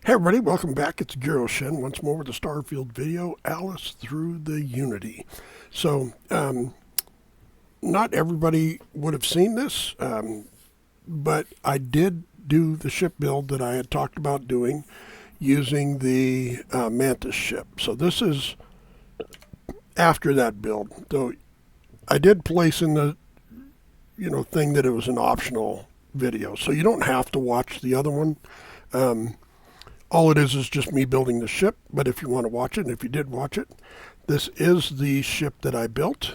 Hey everybody, welcome back. It's Giro Shen once more with the Starfield video, Alice Through the Unity. So, not everybody would have seen this, but I did do the ship build that I had talked about doing using the Mantis ship. So this is after that build. Though I did place in the thing that it was an optional video, so you don't have to watch the other one. All it is just me building the ship, but if you want to watch it, and if you did watch it, this is the ship that I built.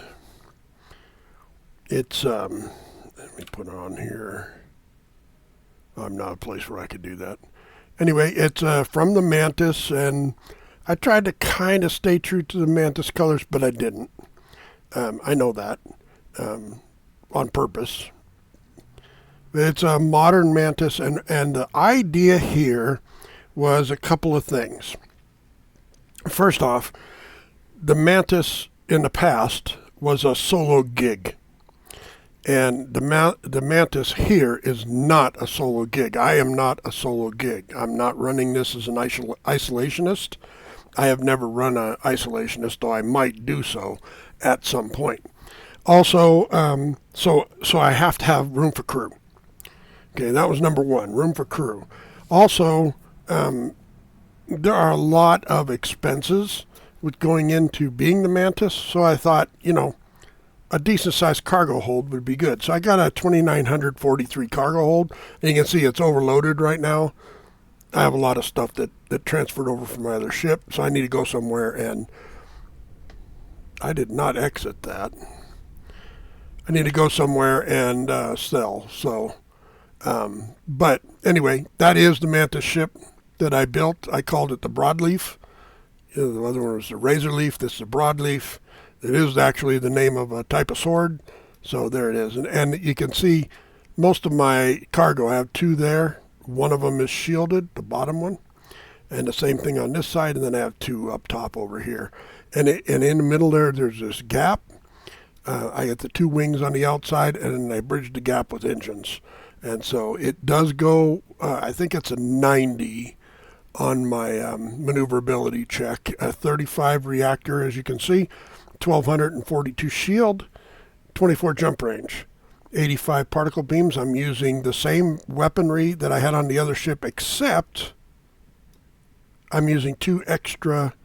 It's, let me put it on here. I'm not a place where I could do that. Anyway, it's from the Mantis, and I tried to kind of stay true to the Mantis colors, but I didn't. I know that on purpose. It's a modern Mantis, and the idea here was a couple of things. First off, the Mantis in the past was a solo gig. And the Mantis here is not a solo gig. I am not a solo gig. I'm not running this as an isolationist. I have never run an isolationist, though I might do so at some point. Also, so I have to have room for crew. Okay, that was number one, room for crew. Also, there are a lot of expenses with going into being the Mantis, so I thought, a decent sized cargo hold would be good. So I got a 2943 cargo hold, and you can see it's overloaded right now. I have a lot of stuff that transferred over from my other ship, so I need to go somewhere, and I did not exit that. I need to go somewhere and sell, so, but anyway, that is the Mantis ship that I built. I called it the Broadleaf. The other one was the Razorleaf. This is the Broadleaf. It is actually the name of a type of sword. So there it is. And you can see most of my cargo. I have two there. One of them is shielded, the bottom one. And the same thing on this side. And then I have two up top over here. And in the middle there's this gap. I get the two wings on the outside, and then I bridge the gap with engines. And so it does go, I think it's a 90 on my maneuverability check. A 35 reactor, as you can see, 1242 shield, 24 jump range, 85 particle beams. I'm using the same weaponry that I had on the other ship, except I'm using two extra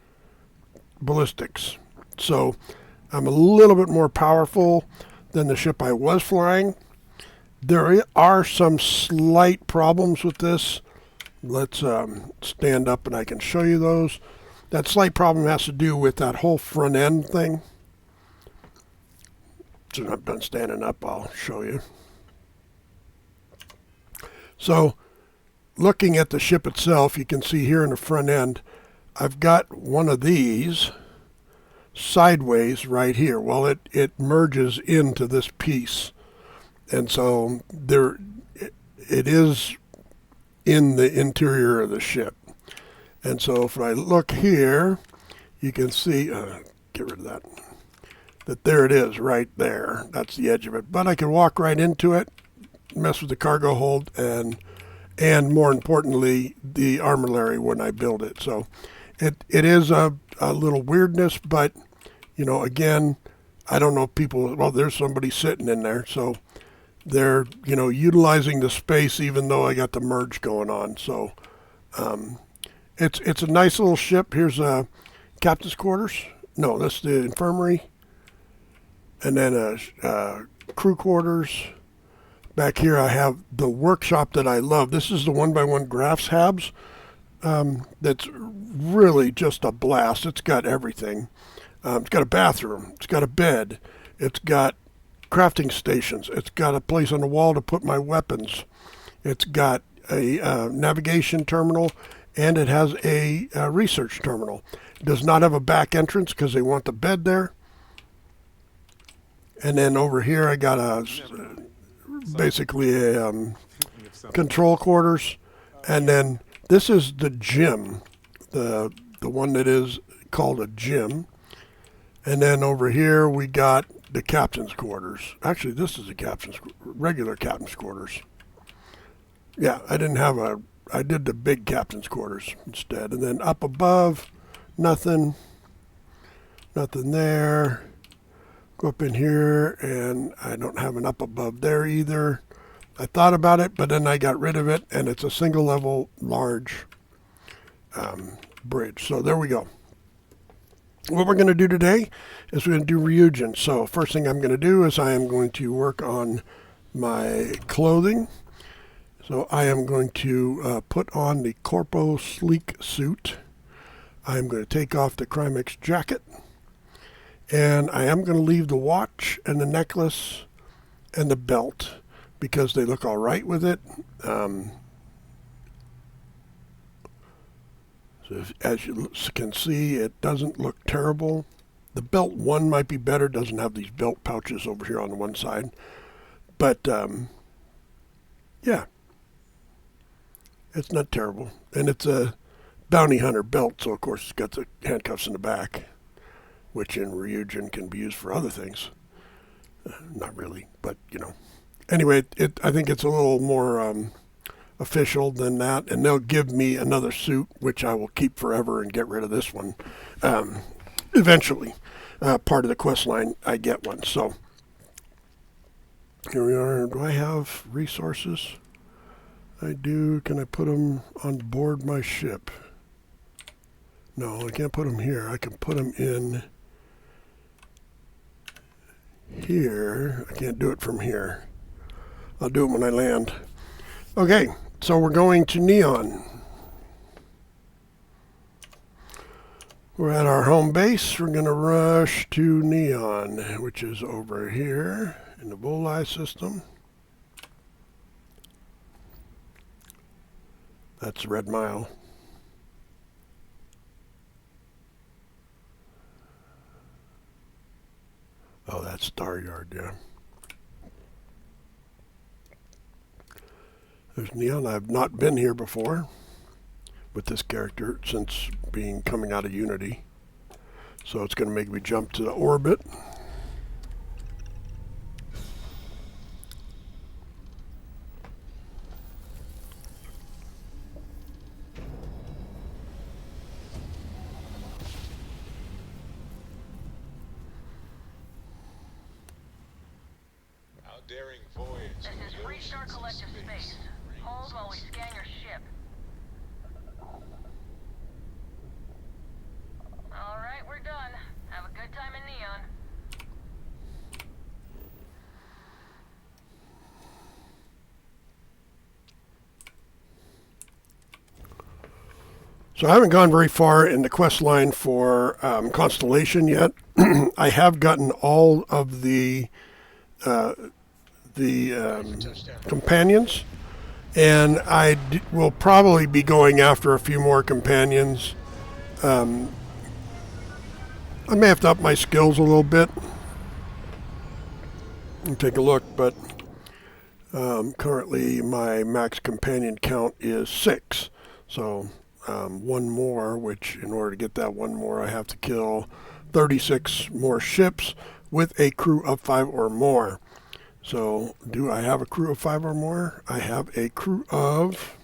ballistics. So I'm a little bit more powerful than the ship I was flying. There are some slight problems with this. Let's stand up and I can show you those. That slight problem has to do with that whole front end thing. So I'm done standing up, I'll show you. So looking at the ship itself, you can see here in the front end, I've got one of these sideways right here. Well, it merges into this piece. And so it is in the interior of the ship. And so if I look here, you can see, get rid of that there it is right there. That's the edge of it. But I can walk right into it, mess with the cargo hold, and more importantly, the armillary when I build it. So it is a little weirdness, but, again, I don't know if people, well, there's somebody sitting in there, so they're, utilizing the space even though I got the merge going on. So it's a nice little ship. Here's captain's quarters. No, that's the infirmary. And then crew quarters. Back here I have the workshop that I love. This is the 1x1 graphs habs. That's really just a blast. It's got everything. It's got a bathroom. It's got a bed. It's got crafting stations. It's got a place on the wall to put my weapons. It's got a navigation terminal, and it has a research terminal. It does not have a back entrance because they want the bed there. And then over here I got basically a control quarters. And then this is the gym, the one that is called a gym. And then over here we got the captain's quarters. Actually, this is the regular captain's quarters. Yeah, I didn't have a I did the big captain's quarters instead. And then up above, nothing there. Go up in here, and I don't have an up above there either. I thought about it, but then I got rid of it, and it's a single level large bridge. So there we go. What we're going to do today is we're going to do Ryujin. So first thing I'm going to do is I am going to work on my clothing. So I am going to put on the Corpo Sleek suit. I'm going to take off the Crimex jacket. And I am going to leave the watch and the necklace and the belt because they look all right with it. So as you can see, it doesn't look terrible. The belt one might be better. Doesn't have these belt pouches over here on the one side. But yeah, it's not terrible. And it's a bounty hunter belt, so of course it's got the handcuffs in the back, which in Ryujin can be used for other things. Not really, but you know. Anyway, I think it's a little more official than that, and they'll give me another suit, which I will keep forever and get rid of this one. Eventually, part of the quest line, I get one. So here we are. Do I have resources? I do. Can I put them on board my ship? No, I can't put them here. I can put them in here. I can't do it from here. I'll do it when I land. Okay, so we're going to Neon. We're at our home base. We're going to rush to Neon, which is over here in the Bullseye system. That's Red Mile. Oh, that's Star Yard, yeah. There's Neon. I've not been here before with this character since coming out of Unity. So it's going to make me jump to the orbit. Daring voyage. This is Restart Collective Space. Hold while we scan your ship. Alright, we're done. Have a good time in Neon. So I haven't gone very far in the quest line for Constellation yet. I have gotten all of the companions, and I will probably be going after a few more companions. I may have to up my skills a little bit and take a look, but currently my max companion count is 6. So one more, which in order to get that one more, I have to kill 36 more ships with a crew of 5 or more. So, do I have a crew of 5 or more? I have a crew of...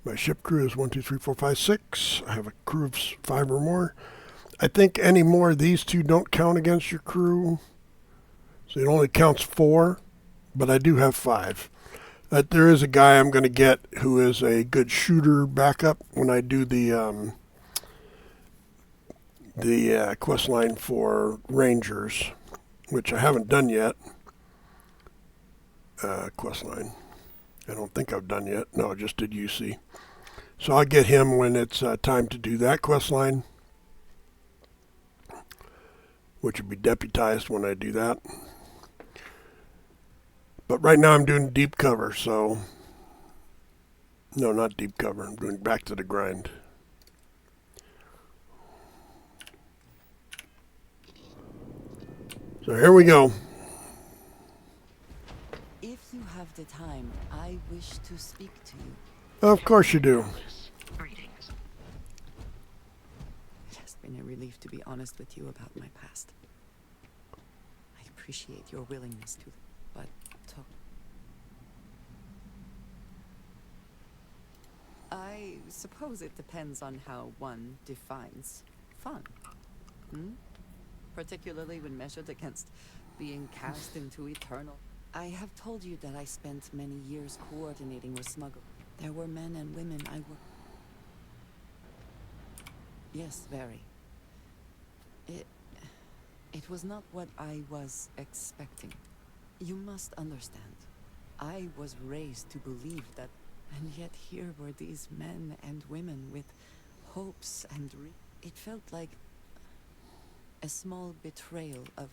My ship crew is 1, 2, 3, 4, 5, 6. I have a crew of 5 or more. I think any more of these two don't count against your crew. So it only counts 4, but I do have 5. There is a guy I'm going to get who is a good shooter backup when I do the quest line for Rangers, which I haven't done yet. Quest line. I don't think I've done yet. No, I just did UC. So I'll get him when it's time to do that quest line, which will be deputized when I do that. But right now I'm doing deep cover, so... No, not deep cover. I'm doing back to the grind. So here we go. If you have the time, I wish to speak to you. Of course you do. It has been a relief to be honest with you about my past. I appreciate your willingness to, but talk. suppose it depends on how one defines fun. Hmm? Particularly when measured against being cast into eternal. I have told you that I spent many years coordinating with smugglers. There were men and women I were. Yes, very. It was not what I was expecting. You must understand. I was raised to believe that, and yet here were these men and women with hopes and it felt like a small betrayal of...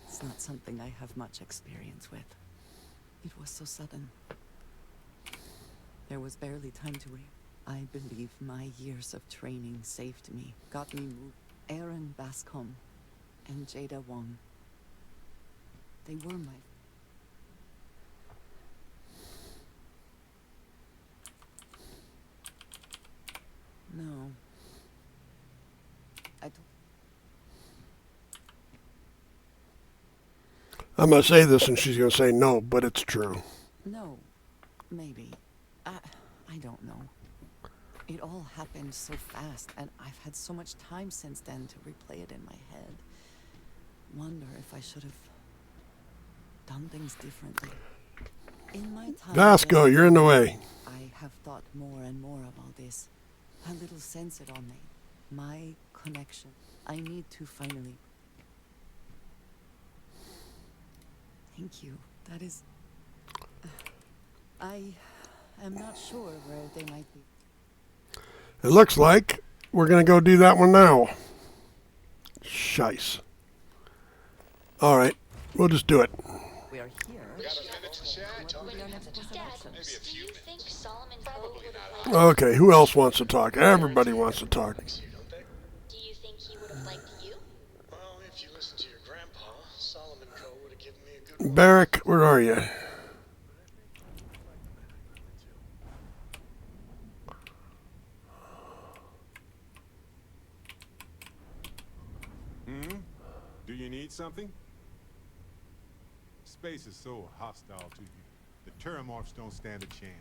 It's not something I have much experience with. It was so sudden. There was barely time to react. I believe my years of training saved me, got me moved. Aaron Bascom and Jada Wong. They were my... No. I'm going to say this and she's going to say no, but it's true. No. Maybe. I don't know. It all happened so fast, and I've had so much time since then to replay it in my head. Wonder if I should have done things differently. In my time... Vasco, you're in the way. I have thought more and more of all this. How little sense it all made. My connection. I need to finally... Thank you. That is... I am not sure where they might be. It looks like we're going to go do that one now. Shice. All right. We'll just do it. We are here. We got a minute to chat. Talk. Maybe a few Do you think minutes. Solomon Probably would not. have liked Okay, who else wants to talk? Everybody wants to talk. Likes you, don't they? Do you think he would have liked you? Well, if you listen to your grandpa, Solomon Co. would have given me a good Barrick, where are you? Do you need something? Space is so hostile to you. The Terramorphs don't stand a chance.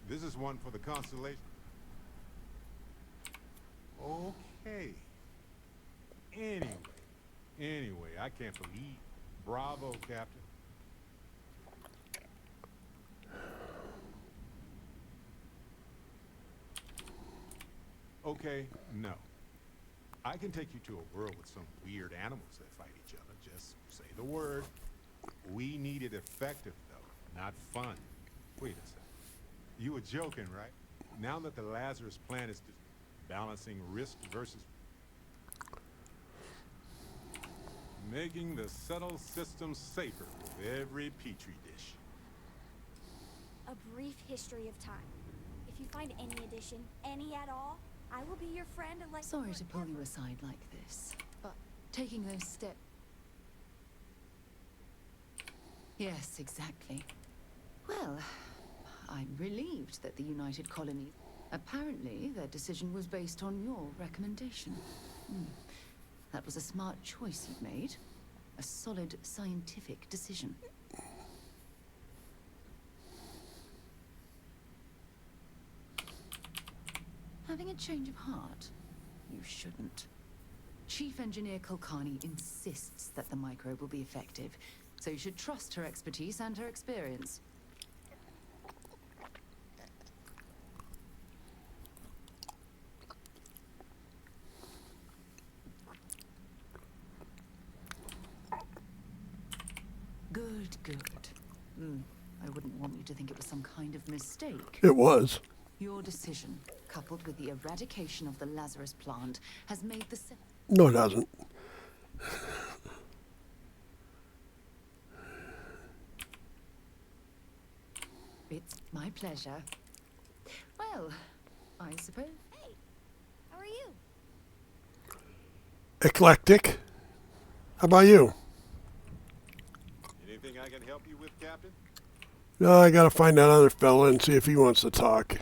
This is one for the Constellation. Okay. Anyway, I can't believe. Bravo, Captain. Okay, no. I can take you to a world with some weird animals that fight each other. Just say the word. We need it effective, though, not fun. Wait a second. You were joking, right? Now that the Lazarus plan is balancing risk versus... making the subtle system safer with every petri dish. A brief history of time. If you find any addition, any at all, I will be your friend and let you Sorry to pull you forever. aside like this, but taking those steps... Yes, exactly. Well, I'm relieved that the United Colonies... Apparently, their decision was based on your recommendation. That was a smart choice you've made. A solid scientific decision. Having a change of heart? You shouldn't. Chief Engineer Kulkarni insists that the microbe will be effective, so you should trust her expertise and her experience. Good. I wouldn't want you to think it was some kind of mistake. It was. Your decision, coupled with the eradication of the Lazarus plant, has made the... No, it hasn't. It's my pleasure. Well, I suppose... Hey, how are you? Eclectic. How about you? Anything I can help you with, Captain? No, I gotta find that other fella and see if he wants to talk.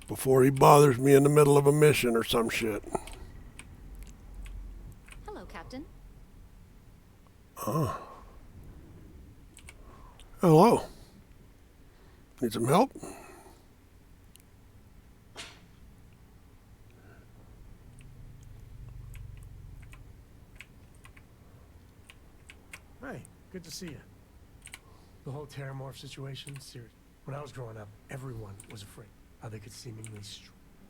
Before he bothers me in the middle of a mission or some shit. Hello, Captain. Hello. Need some help? Hey, good to see you. The whole Terramorph situation, serious. When I was growing up, everyone was afraid how they could seemingly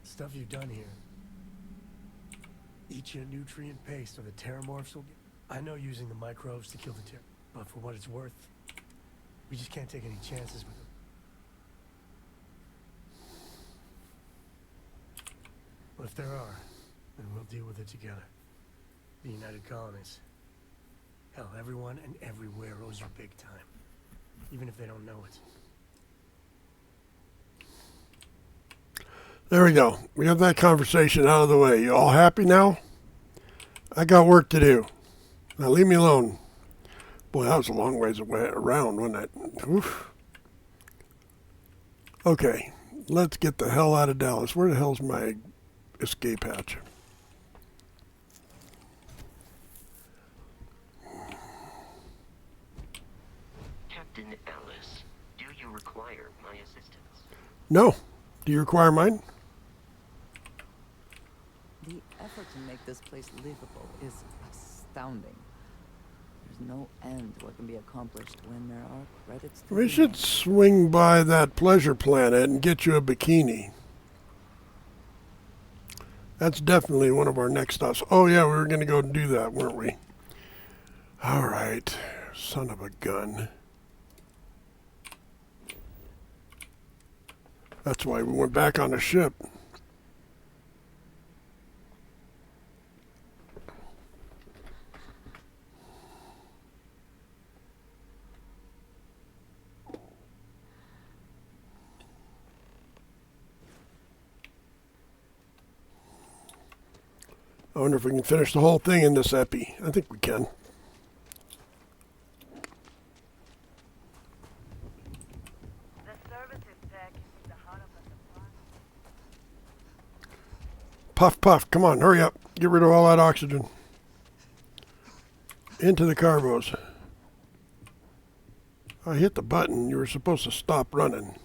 stuff you've done here. Eat you a nutrient paste or the Terramorphs will get... I know using the microbes to kill the Terra, but for what it's worth, we just can't take any chances with them. But if there are, then we'll deal with it together. The United Colonies. Hell, everyone and everywhere owes you big time. Even if they don't know it. There we go. We have that conversation out of the way. You all happy now? I got work to do. Now leave me alone. Boy, that was a long ways away around, wasn't it? Oof. Okay, let's get the hell out of Dallas. Where the hell's my escape hatch? Captain Ellis, do you require my assistance? No. Do you require mine? The effort to make this place livable is astounding. There's no end to what can be accomplished when there are credits to We be should made. swing by that pleasure planet and get you a bikini. That's definitely one of our next stops. Oh yeah, we were going to go and do that, weren't we? All right. Son of a gun. That's why we went back on the ship. I wonder if we can finish the whole thing in this epi. I think we can. The services tech is the heart of the supply. Puff, puff. Come on, hurry up. Get rid of all that oxygen. Into the carbos. I hit the button. You were supposed to stop running.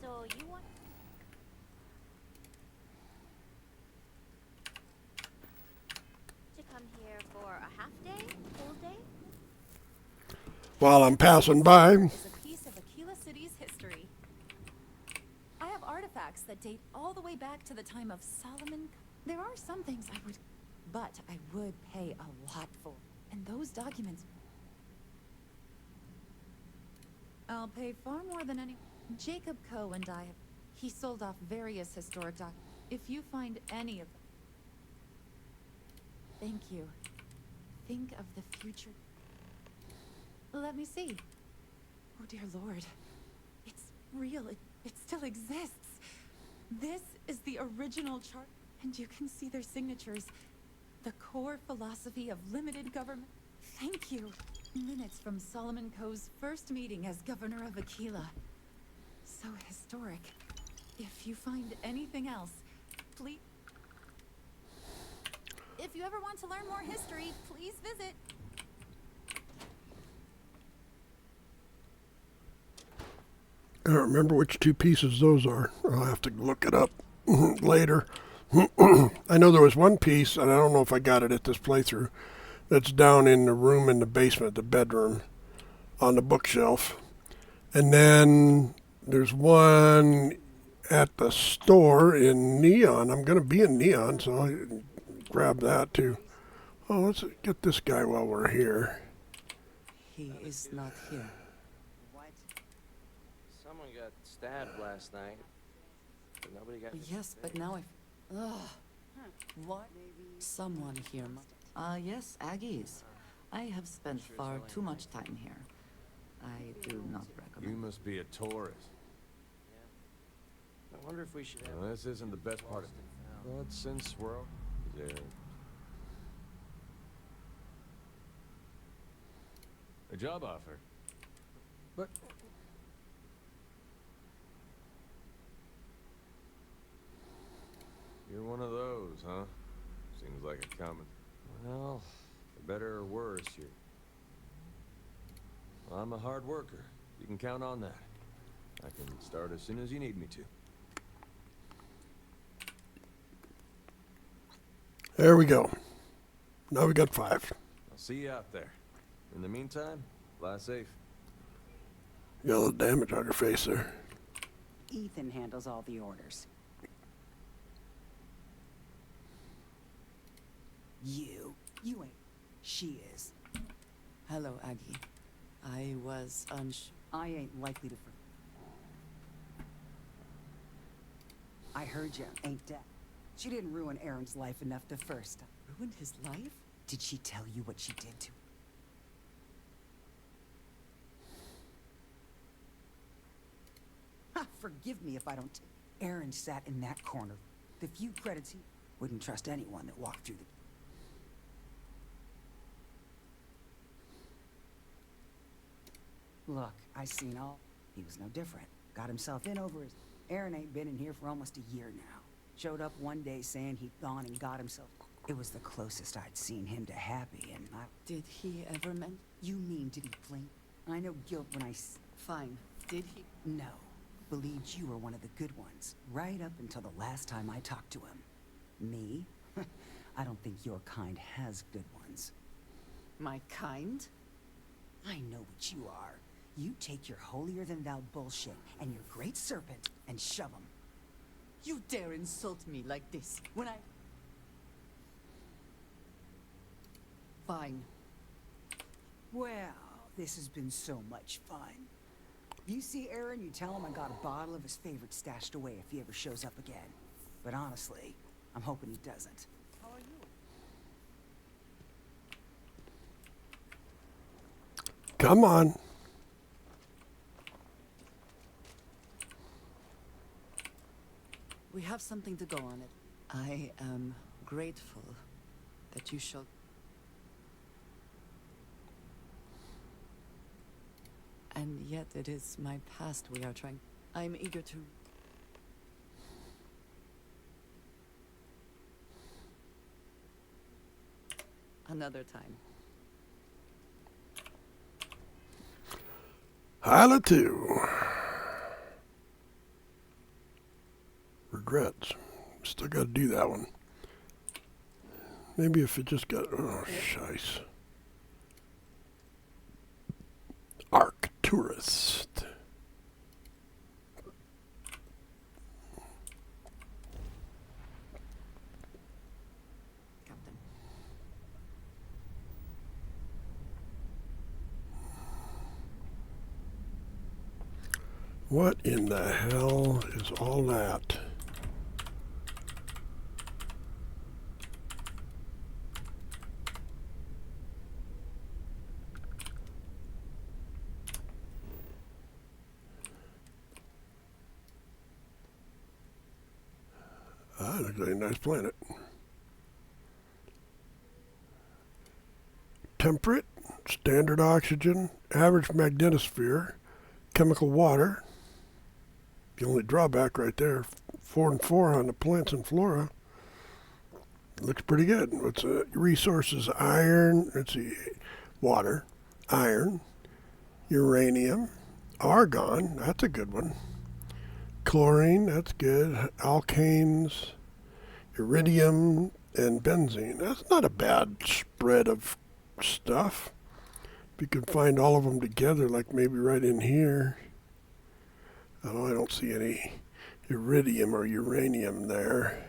So you want... to come here for a half day? Full day? While I'm passing by, Is a piece of Aquila City's history. I have artifacts that date all the way back to the time of Solomon. There are some things I would, but I would pay a lot for. And those documents, I'll pay far more than any. Jacob Coe and I have. He sold off various historic documents. If you find any of them, thank you. Think of the future. Let me see. Oh dear Lord. It's real. It still exists. This is the original chart, and you can see their signatures. The core philosophy of limited government. Thank you. Minutes from Solomon Coe's first meeting as governor of Aquila. So historic. If you find anything else, please. If you ever want to learn more history, please visit. I don't remember which two pieces those are. I'll have to look it up later. I know there was one piece, and I don't know if I got it at this playthrough, that's down in the room in the basement, the bedroom, on the bookshelf. And then there's one at the store in Neon. I'm going to be in Neon, so I'll grab that too. Oh, let's get this guy while we're here. He is not here. What? Someone got stabbed last night, but nobody got... Yes, but now Ugh. What? Someone here. Yes, Aggies. I have spent far too much time here. I do not recommend. You must be a tourist. I wonder if we should have... Well, this isn't the best part of it. But since we're all there... A job offer. But it coming. Well, for better or worse, I'm a hard worker. You can count on that. I can start as soon as you need me to. There we go. Now we got 5. I'll see you out there. In the meantime, fly safe. You got a little damage on your face there. Ethan handles all the orders. You ain't. She is. Hello, Aggie. I was I ain't likely to. I heard you, ain't dead. She didn't ruin Aaron's life enough the first time. ruined his life? Did she tell you what she did to him? Ha, forgive me if I don't. Aaron sat in that corner. The few credits he wouldn't trust anyone that walked through the. Look, I seen all. He was no different. Got himself in over his. Aaron ain't been in here for almost a year now. Showed up one day saying he'd gone and got himself. It was the closest I'd seen him to happy, and I. Did he ever meant? You mean did he blink? I know guilt when I. Fine. Did he? No. Believed you were one of the good ones, right up until the last time I talked to him. Me? I don't think your kind has good ones. My kind? I know what you are. You take your holier-than-thou bullshit and your great serpent and shove them. You dare insult me like this when I... Fine. Well, this has been so much fun. You see Aaron, you tell him I got a bottle of his favorite stashed away if he ever shows up again. But honestly, I'm hoping he doesn't. How are you? Come on. We have something to go on it. I am grateful that you showed... And yet it is my past we are trying... I'm eager to... Another time. Hyla 2. Regrets. Still got to do that one. Maybe if it just got... Oh, shice. Arc Tourist. Captain. What in the hell is all that? Ah, looks like a nice planet. Temperate, standard oxygen, average magnetosphere, chemical water. The only drawback right there, 4 and 4 on the plants and flora. Looks pretty good. What's resources? Iron, let's see, water, iron, uranium, argon, that's a good one. Chlorine, that's good. Alkanes, iridium, and benzene. That's not a bad spread of stuff. If you could find all of them together, like maybe right in here. Oh, I don't see any iridium or uranium there.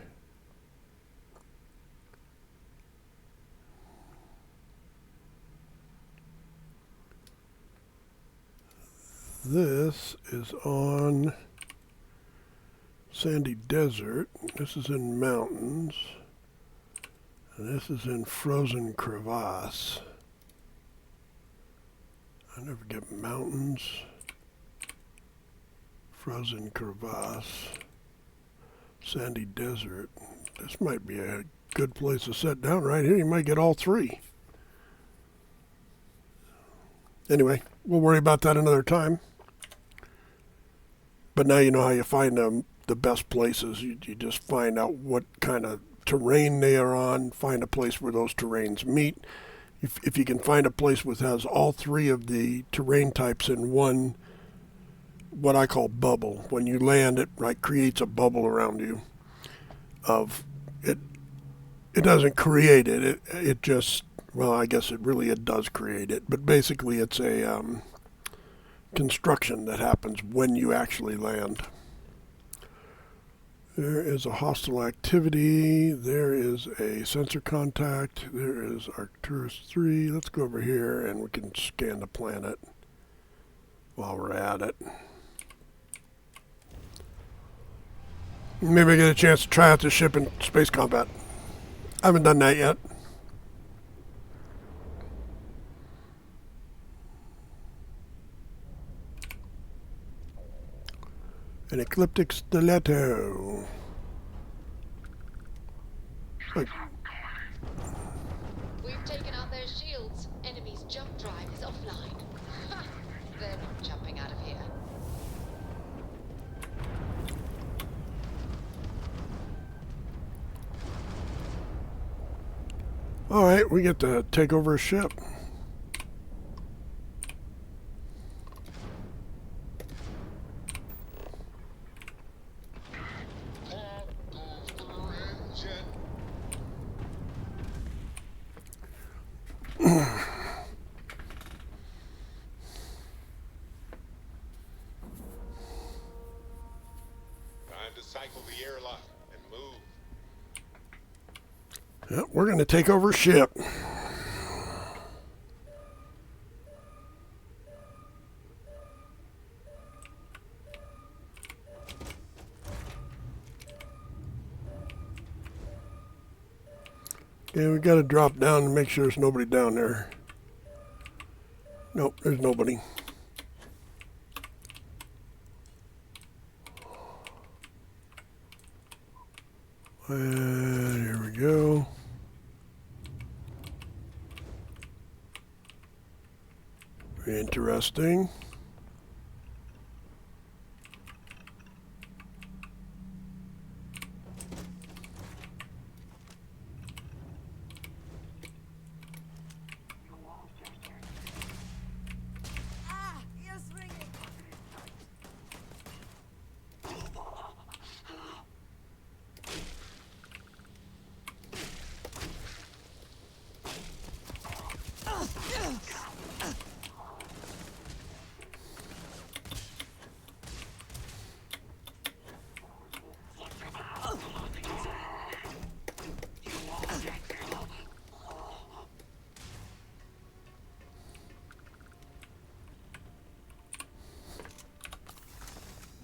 This is on sandy desert. This is in mountains. And this is in frozen crevasse. I never get mountains. Frozen crevasse. Sandy desert. This might be a good place to sit down right here. You might get all 3. Anyway, we'll worry about that another time. But now you know how you find the best places. You just find out what kind of terrain they are on, find a place where those terrains meet. If you can find a place which has all three of the terrain types in one, what I call bubble. When you land, it creates a bubble around you. Of it, it doesn't create it. It just, well, I guess it does create it. But basically, it's a construction that happens when you actually land. There is a hostile activity. There is a sensor contact. There is Arcturus 3. Let's go over here and we can scan the planet while we're at it. Maybe I get a chance to try out the ship in space combat. I haven't done that yet. An ecliptic stiletto. Like, We've taken out their shields. Enemy's jump drive is offline. Ha! They're not jumping out of here. all right, we get to take over a ship. Time to cycle the airlock and move. Yep, we're going to take over a ship. Okay, we got to drop down and make sure there's nobody down there. Nope, there's nobody. And here we go. Interesting.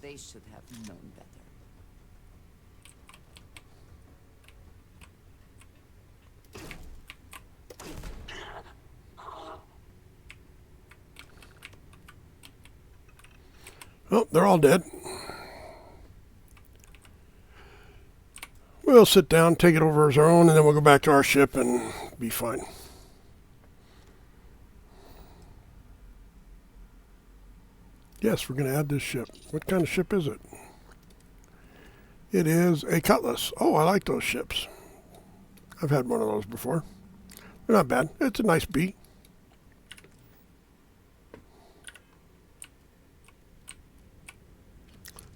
They should have known better. Oh, they're all dead. We'll sit down, take it over as our own, and then we'll go back to our ship and be fine. Yes, we're going to add this ship. What kind of ship is it? It is a Cutlass. Oh, I like those ships. I've had one of those before. They're not bad. It's a nice B.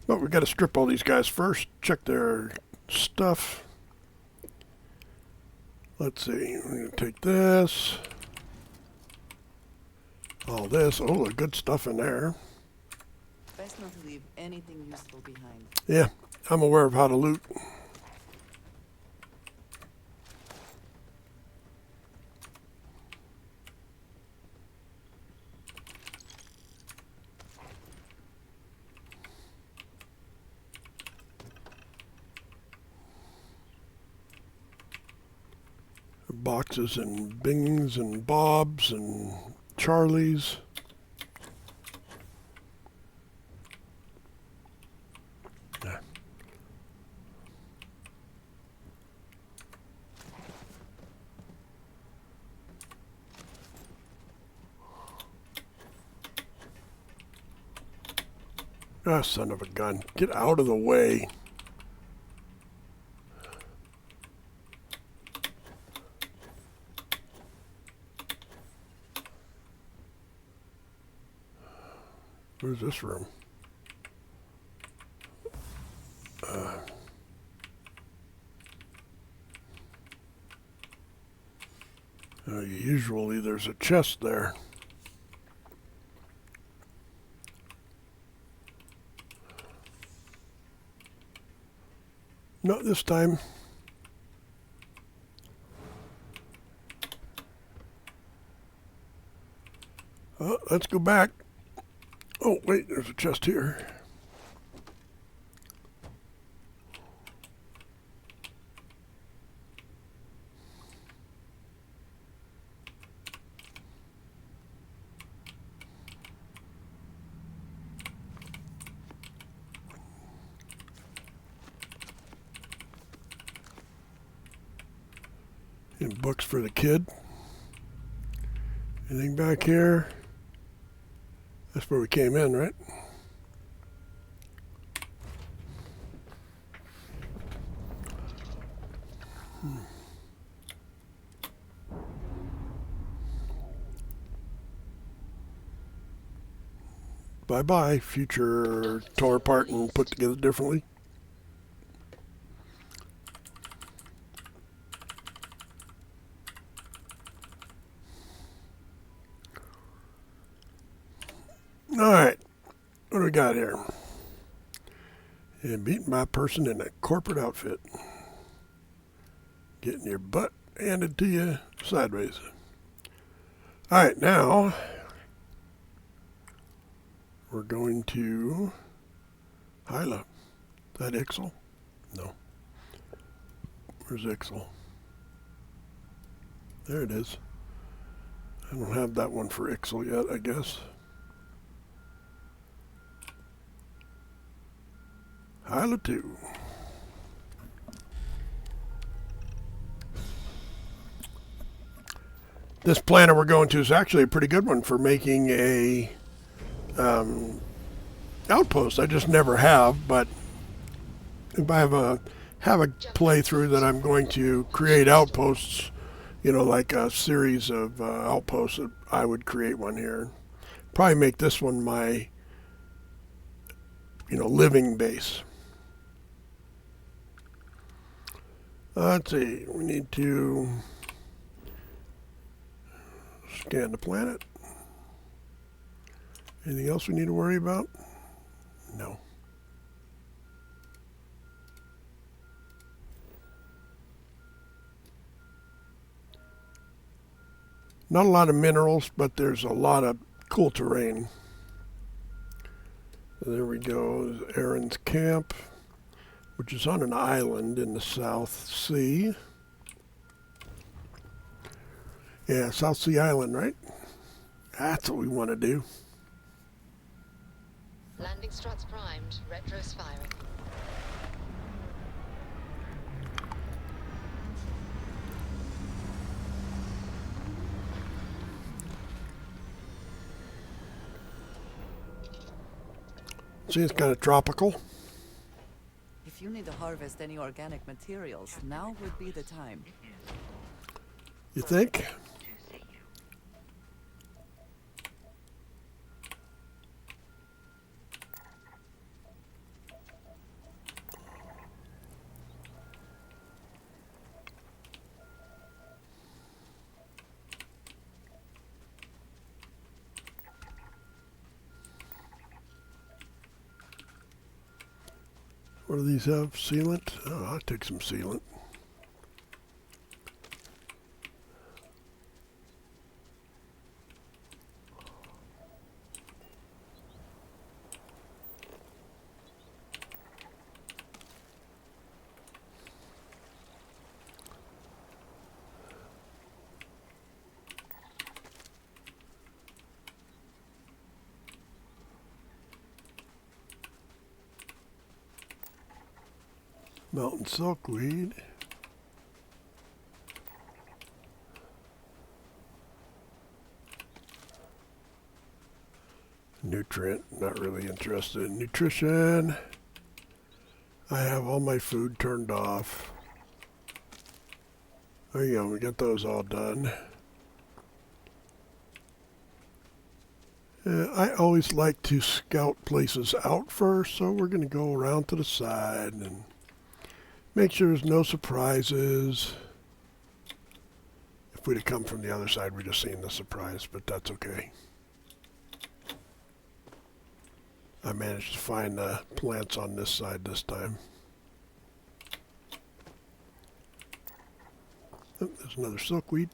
But we've got to strip all these guys first. Check their stuff. Let's see. We're going to take this. All this. Oh, the good stuff in there. Best not to leave anything useful behind. Yeah, I'm aware of how to loot. Boxes and Bings and Bobs and Charlies. Yeah. Ah, son of a gun. Get out of the way. Where's this room? Usually there's a chest there. Not this time. Oh, let's go back. Oh, wait, there's a chest here. And books for the kid. Anything back here? That's where we came in, right? Bye-bye, future tore apart and put together differently. All right, what do we got here? Yeah, beaten by a person in a corporate outfit. Getting your butt handed to you sideways. All right, now we're going to Hyla. Is that Ixel? No. Where's Ixel? There it is. I don't have that one for Ixel yet, I guess. Hyla 2. This planet we're going to is actually a pretty good one for making a outpost. I just never have, but if I have a playthrough that I'm going to create outposts, you know, like a series of outposts, I would create one here. Probably make this one my, you know, living base. Let's see, we need to scan the planet. Anything else we need to worry about? No. Not a lot of minerals, but there's a lot of cool terrain. There we go, Aaron's camp, which is on an island in the South Sea. Yeah, South Sea Island, right? That's what we want to do. Landing struts primed. Retros firing. See, it's kind of tropical. If you need to harvest any organic materials, now would be the time. You think? What do these have? Sealant? Oh, I'll take some sealant. Mountain silkweed. Nutrient, not really interested in nutrition. I have all my food turned off. There you go, we got those all done. I always like to scout places out first, so we're going to go around to the side and make sure there's no surprises. If we'd have come from the other side, we'd have seen the surprise, but that's okay. I managed to find the plants on this side this time. Oh, there's another silkweed.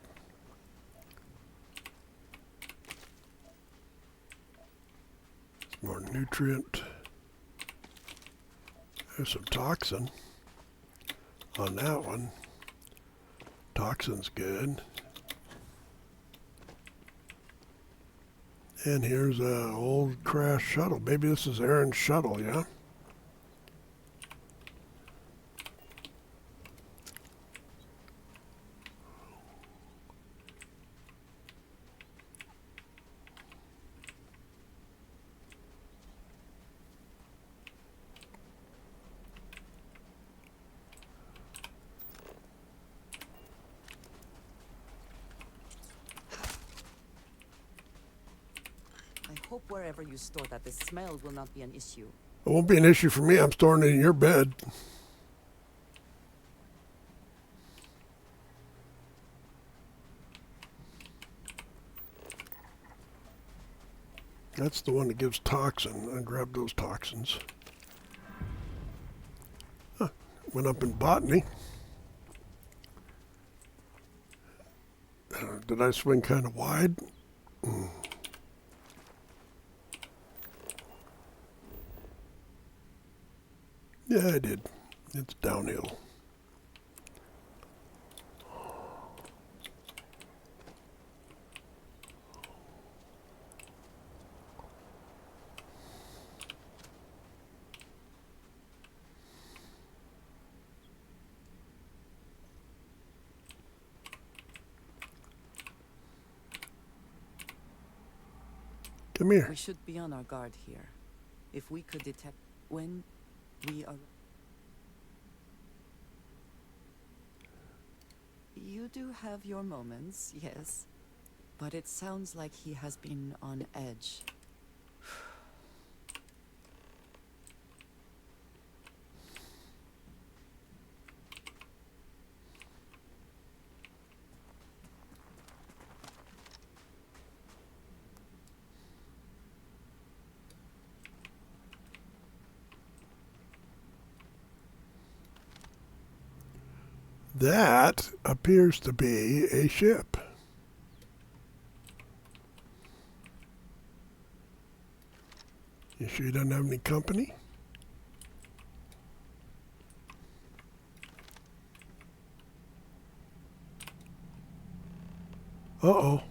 More nutrient. There's some toxin on that one. Toxin's good. And here's an old crashed shuttle. Maybe this is Aaron's shuttle, yeah? I hope wherever you store that, the smell will not be an issue. It won't be an issue for me. I'm storing it in your bed. That's the one that gives toxin. I grabbed those toxins. Huh. Went up in botany. Did I swing kind of wide? Yeah, I did. It's downhill. Come here. We should be on our guard here. If we could detect when we are... You do have your moments, yes. But it sounds like he has been on edge. That appears to be a ship. You sure you don't have any company? Uh-oh.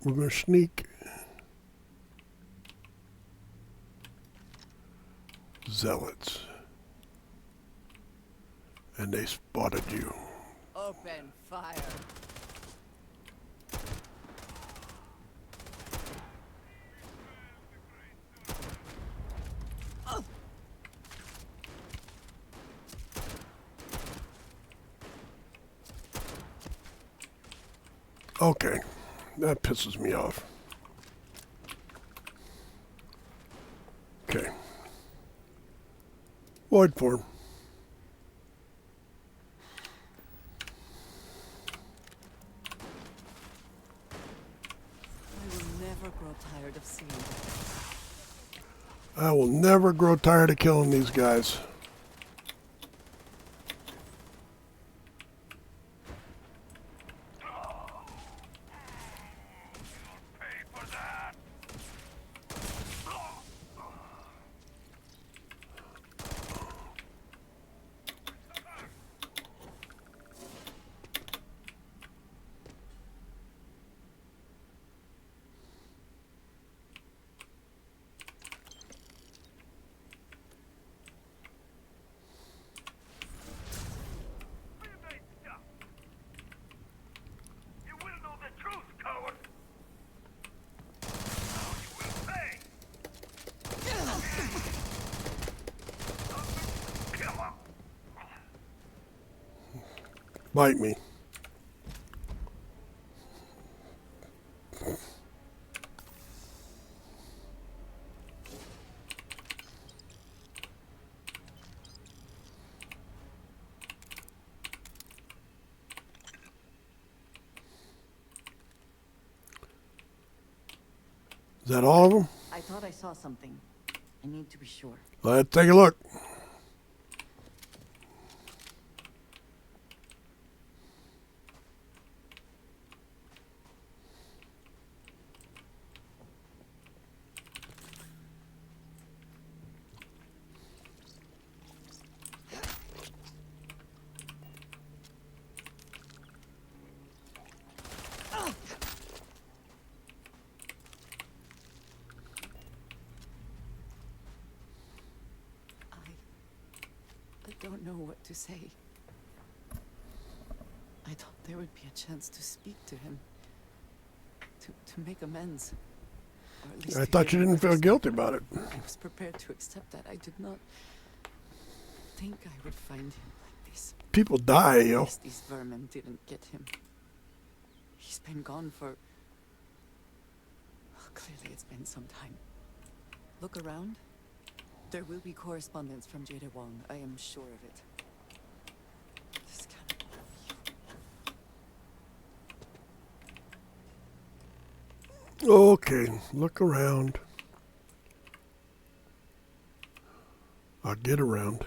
We're going to sneak. Zealots. And they spotted you. Open fire. Oh. Okay, that pisses me off. Okay. Void form. Tired of seeing I will never grow tired of killing these guys. Bite me. that all of them? I thought I saw something. I need to be sure. Let's take a look. I don't know what to say. I thought there would be a chance to speak to him. To make amends. Or at least I to thought hear you didn't what feel he's- guilty about it. I was prepared to accept that. I did not think I would find him like this. People die, At yo. least these vermin didn't get him. He's been gone for... Well, clearly it's been some time. Look around. There will be correspondence from Jada Wong. I am sure of it. This cannot be you. Okay, look around. I'll get around.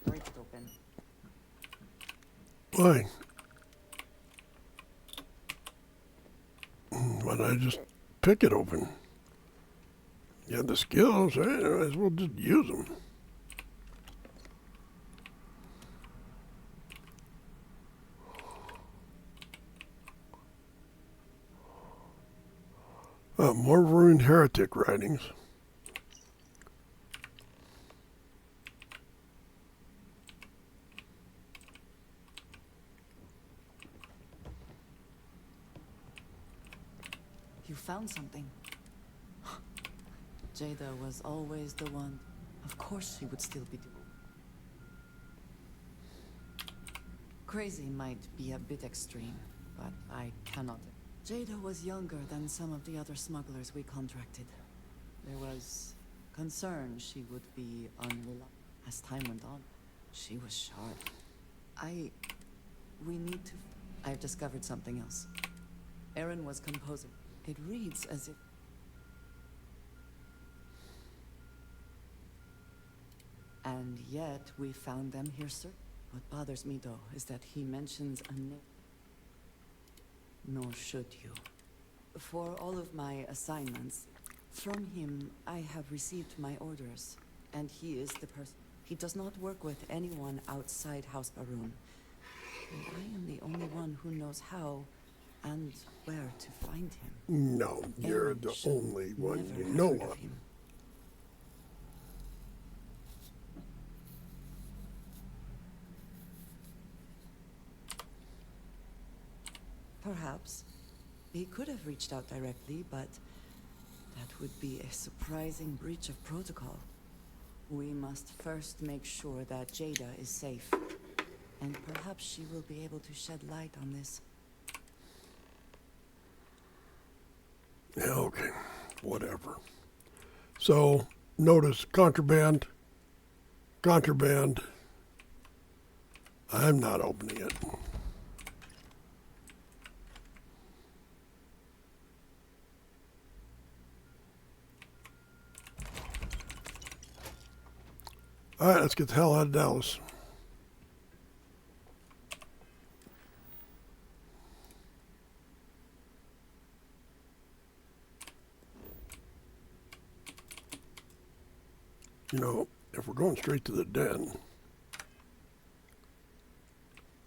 Break it open. Why? Why don't I just pick it open? You have the skills, I might as well just use them. More ruined heretic writings. You found something. Jada was always the one. Of course she would still be doing. Crazy might be a bit extreme, but I cannot. Jada was younger than some of the other smugglers we contracted. There was concern she would be unreliable. As time went on, she was sharp. We need to... I've discovered something else. Aaron was composing. It reads as if... And yet, we found them here, sir. What bothers me, though, is that he mentions a name. Nor should you. For all of my assignments, from him, I have received my orders. And he is the person. He does not work with anyone outside House Baroon. And I am the only one who knows how and where to find him. No, you're Aaron the should only one never you have know heard of. him. Perhaps. He could have reached out directly, but that would be a surprising breach of protocol. We must first make sure that Jada is safe. And perhaps she will be able to shed light on this. Yeah, okay, whatever. So, notice contraband. Contraband. I'm not opening it. All right, let's get the hell out of Dallas. You know, if we're going straight to the den,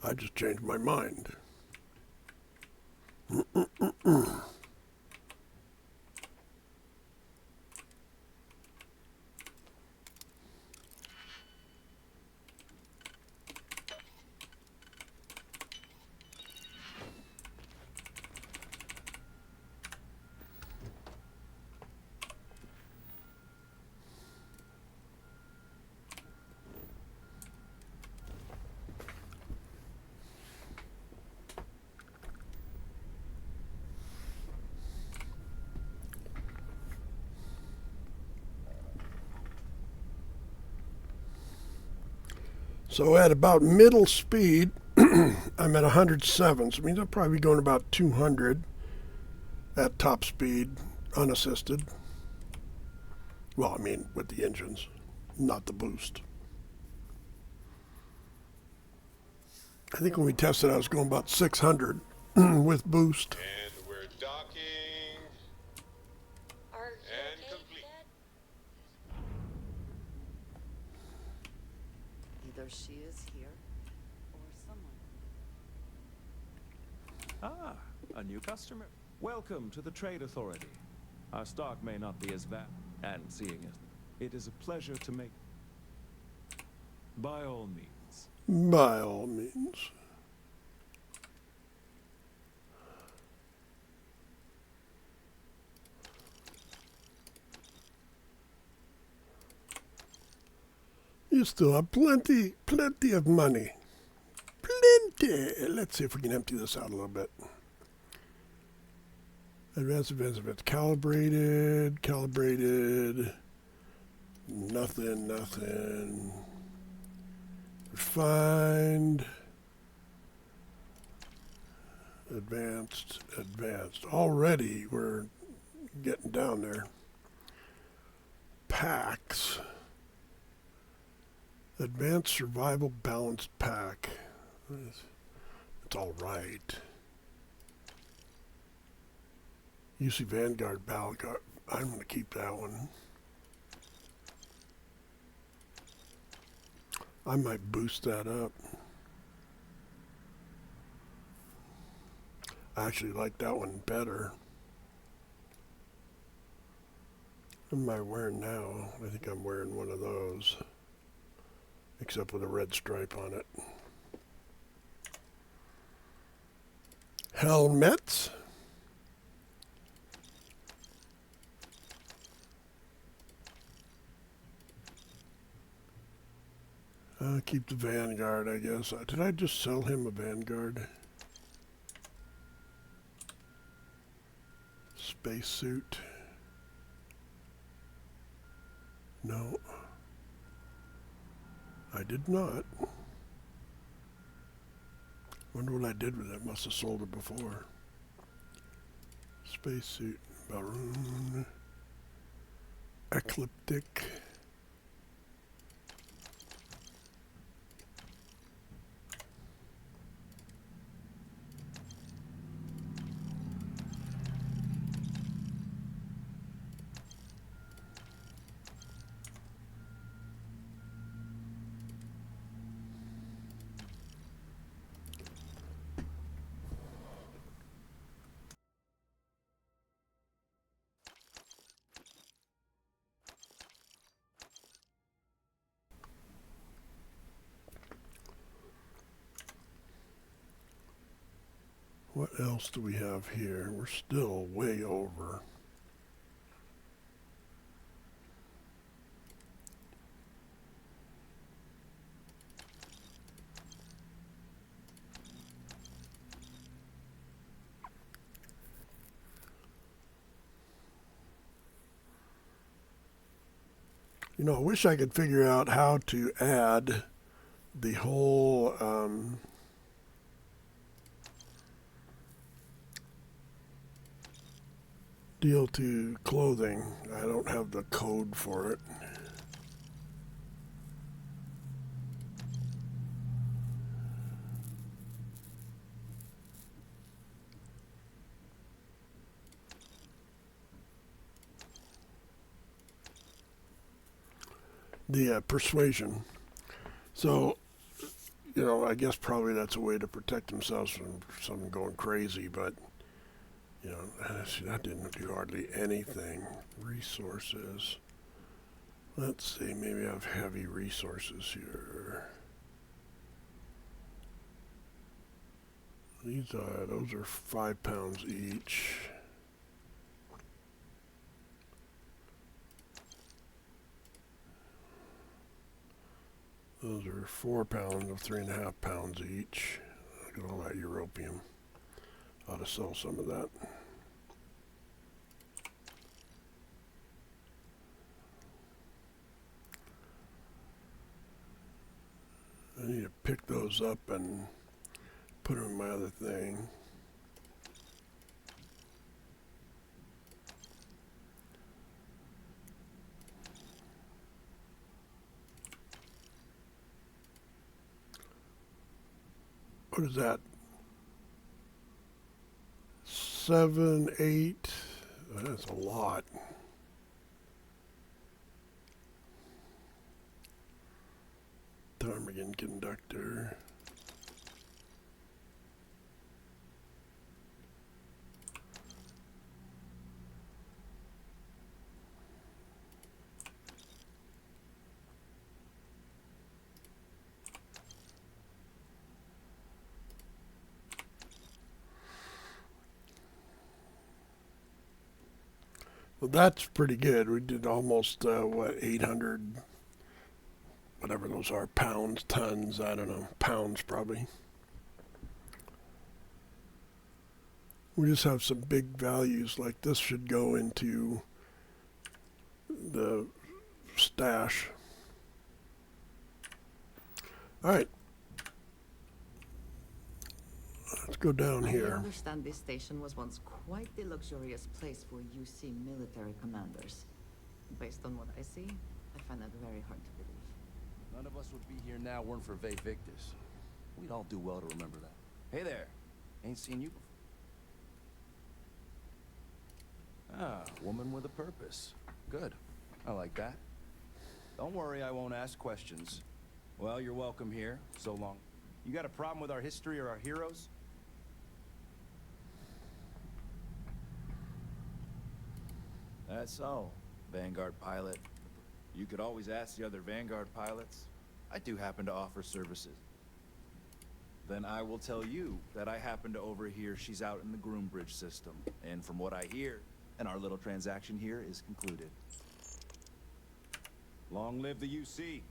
I just changed my mind. So at about middle speed, I'm at 107, so it means I'll probably be going about 200 at top speed, unassisted. Well, I mean, with the engines, not the boost. I think when we tested, I was going about 600 with boost. And we're docking. Are you And okay, complete. Dad? Either she is here, or someone. Ah, a new customer. Welcome to the Trade Authority. Our stock may not be as vast, and seeing as it is a pleasure to make. By all means. By all means. You still have plenty of money. Plenty. Let's see if we can empty this out a little bit. Advanced events, calibrated. Nothing. Refined. Advanced. Already we're getting down there. Packs. Advanced Survival Balanced Pack. It's all right. UC Vanguard Battle Guard. I'm going to keep that one. I might boost that up. I actually like that one better. What am I wearing now? I think I'm wearing one of those. Except with a red stripe on it. Helmets. Keep the Vanguard, I guess. Did I just sell him a Vanguard? Spacesuit. No. I did not. Wonder what I did with it. Must have sold it before. Spacesuit. Maroon. Ecliptic. What else do we have here? We're still way over. You know, I wish I could figure out how to add the whole deal to clothing. I don't have the code for it. The persuasion. So, you know, I guess probably that's a way to protect themselves from someone going crazy, but, you know, see, that didn't do hardly anything. Resources. Let's see, maybe I have heavy resources here. Those are 5 pounds each. Those are 4 pounds of 3.5 pounds each. Look at all that europium. Ought to sell some of that. I need to pick those up and put them in my other thing. What is that? 7, 8. That's a lot. Ptarmigan conductor. Well, that's pretty good. We did almost, what, 800, whatever those are, pounds, tons, I don't know, pounds probably. We just have some big values, like this should go into the stash. All right. Let's go down I here. understand this station was once quite the luxurious place for UC military commanders. Based on what I see, I find that very hard to believe. None of us would be here now weren't for Ve Victus. We'd all do well to remember that. Hey there. Ain't seen you before. Ah, woman with a purpose. Good. I like that. Don't worry, I won't ask questions. Well, you're welcome here. So long. You got a problem with our history or our heroes? That's so, Vanguard pilot. You could always ask the other Vanguard pilots. I do happen to offer services. Then I will tell you that I happen to overhear she's out in the Groombridge system. And from what I hear, and our little transaction here is concluded. Long live the UC.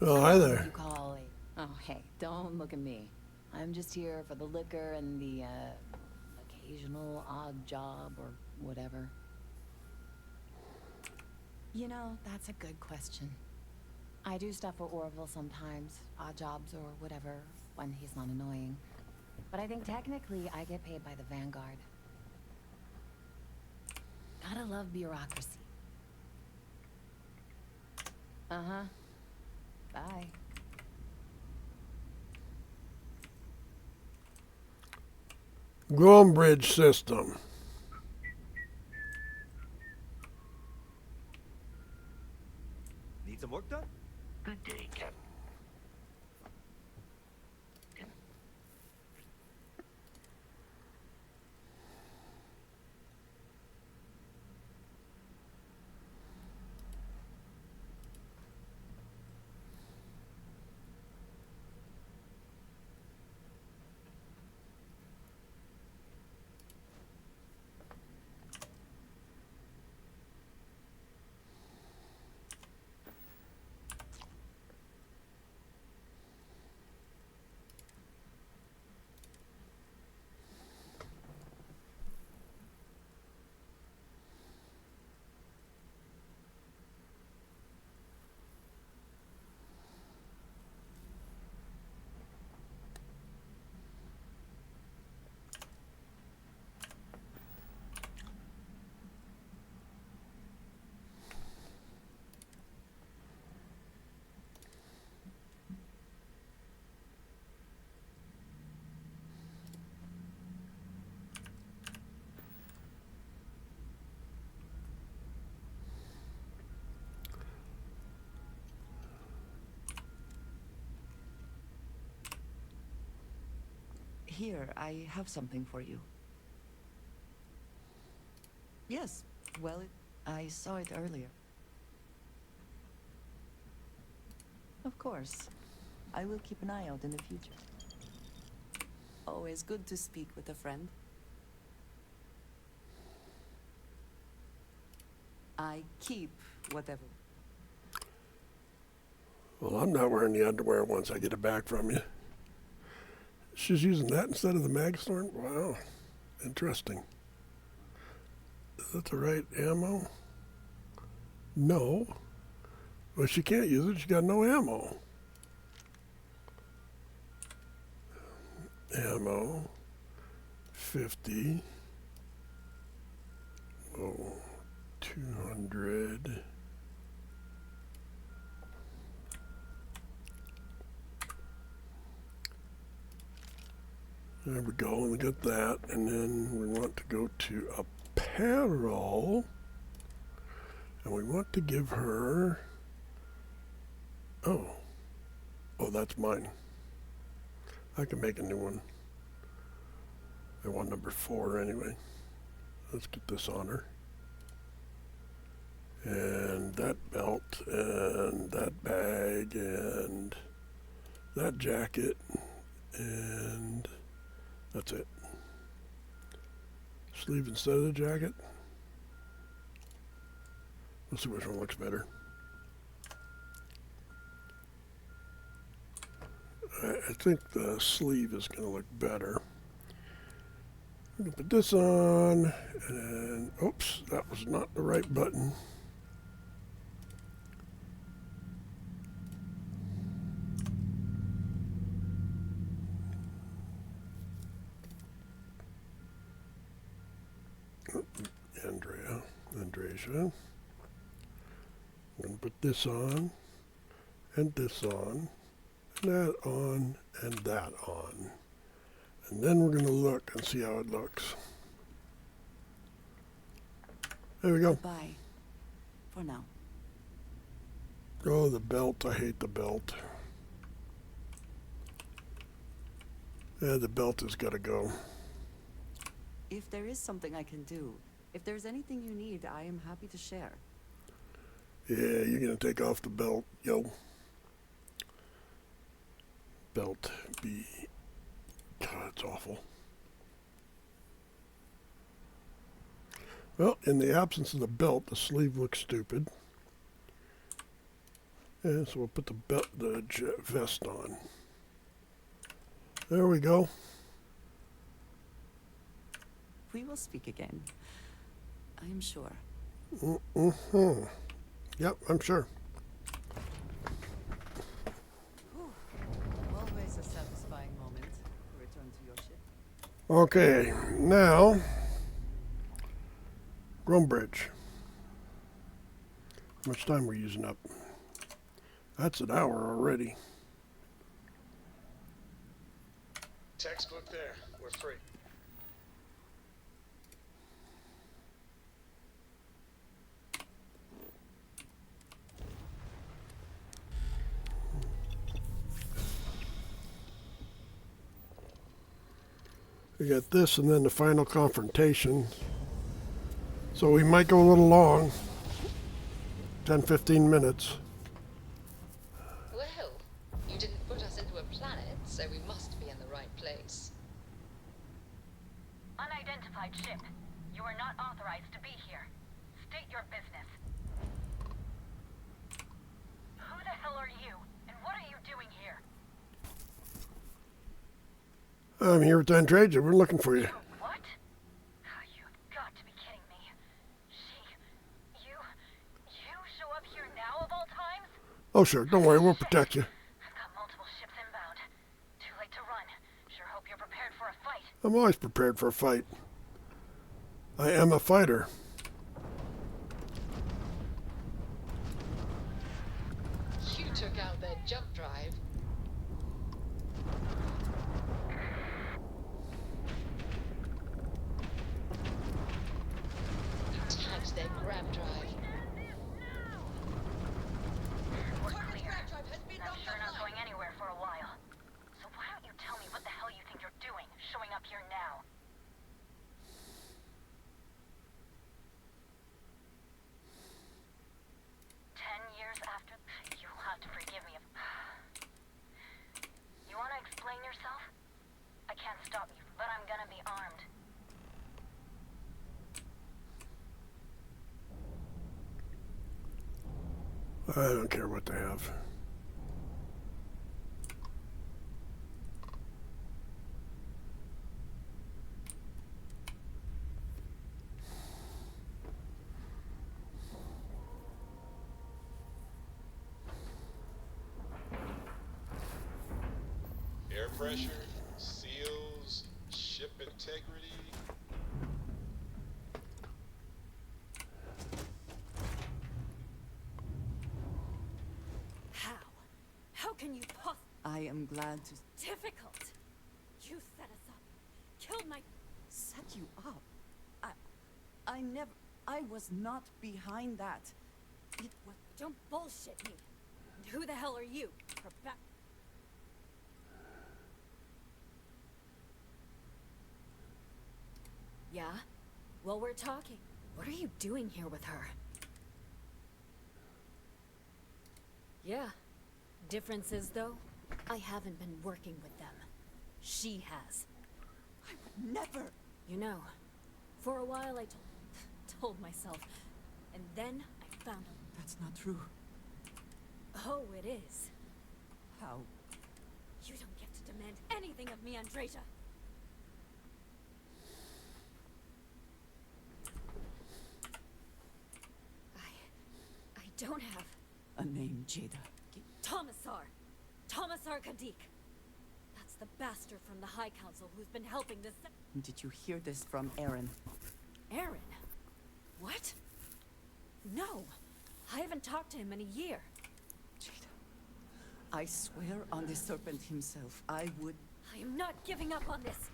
Oh, hi there. You call it. Oh, hey, don't look at me. I'm just here for the liquor and the, occasional odd job or whatever. You know, that's a good question. I do stuff for Orville sometimes, odd jobs or whatever, when he's not annoying. But I think technically I get paid by the Vanguard. Gotta love bureaucracy. Uh-huh. Bye. Groombridge system. Need some work done? Good day, Captain. Here, I have something for you. Yes, well, I saw it earlier. Of course. I will keep an eye out in the future. Always good to speak with a friend. I keep whatever. Well, I'm not wearing the underwear once I get it back from you. She's using that instead of the Magstorm? Wow. Interesting. Is that the right ammo? No. Well, she can't use it. She got no ammo. Ammo. 50. Oh, 200. There we go, and we got that, and then we want to go to apparel, and we want to give her, oh, that's mine. I can make a new one. I want number 4 anyway. Let's get this on her. And that belt, and that bag, and that jacket, and that's it. Sleeve instead of the jacket. Let's see which one looks better. I think the sleeve is going to look better. I'm going to put this on, and oops, that was not the right button. Andreja. I'm going to put this on, and this on, and that on, and that on. And then we're going to look and see how it looks. There we go. Goodbye. For now. Oh, the belt. I hate the belt. Yeah, the belt has got to go. If there is something I can do, if there's anything you need, I am happy to share. Yeah, you're going to take off the belt, yo. Belt be... God, it's awful. Well, in the absence of the belt, the sleeve looks stupid. Yeah, so we'll put the vest on. There we go. We will speak again. I am sure. Mm-hmm. Yep, I'm sure. Always a satisfying moment to return to your ship. Okay, now, Groombridge. How much time we're using up? That's an hour already. Textbook there. We're free. We got this and then the final confrontation. So we might go a little long. 10-15 minutes. Well, you didn't put us into a planet, so we must be in the right place. Unidentified ship. You are not authorized to be here. State your business. Who the hell are you? And what are you doing here? I'm here with Andreja. We're looking for you. What? You've got to be kidding me. You show up here now of all times? Oh, sure. Don't worry. We'll protect you. I've got multiple ships inbound. Too late to run. Sure hope you're prepared for a fight. I'm always prepared for a fight. I am a fighter. You took out their jump drive. You tagged their grab drive. We're clear. I'm sure not going anywhere for a while. So why don't you tell me what the hell you think you're doing, showing up here now? Years after, you'll have to forgive me if... You want to explain yourself? I can't stop you, but I'm gonna be armed. I don't care what they have. pressure, seals, ship integrity. How can you possibly? I am glad to Difficult. You set us up. Killed my. set you up. I never. I was not behind that. It was. Don't bullshit me. And who the hell are you? Yeah? Well, we're talking. What are you doing here with her? Yeah. Difference is, though, I haven't been working with them. She has. I would never. You know, for a while I told myself, and then I found her. That's not true. Oh, it is. How? You don't get to demand anything of me, Andreja. I don't have a name, Jada. Tomasar Kadik. That's the bastard from the High Council who's been helping this. Did you hear this from Aaron? Aaron? What? No. I haven't talked to him in a year. Jada, I swear on the serpent himself, I would... I am not giving up on this.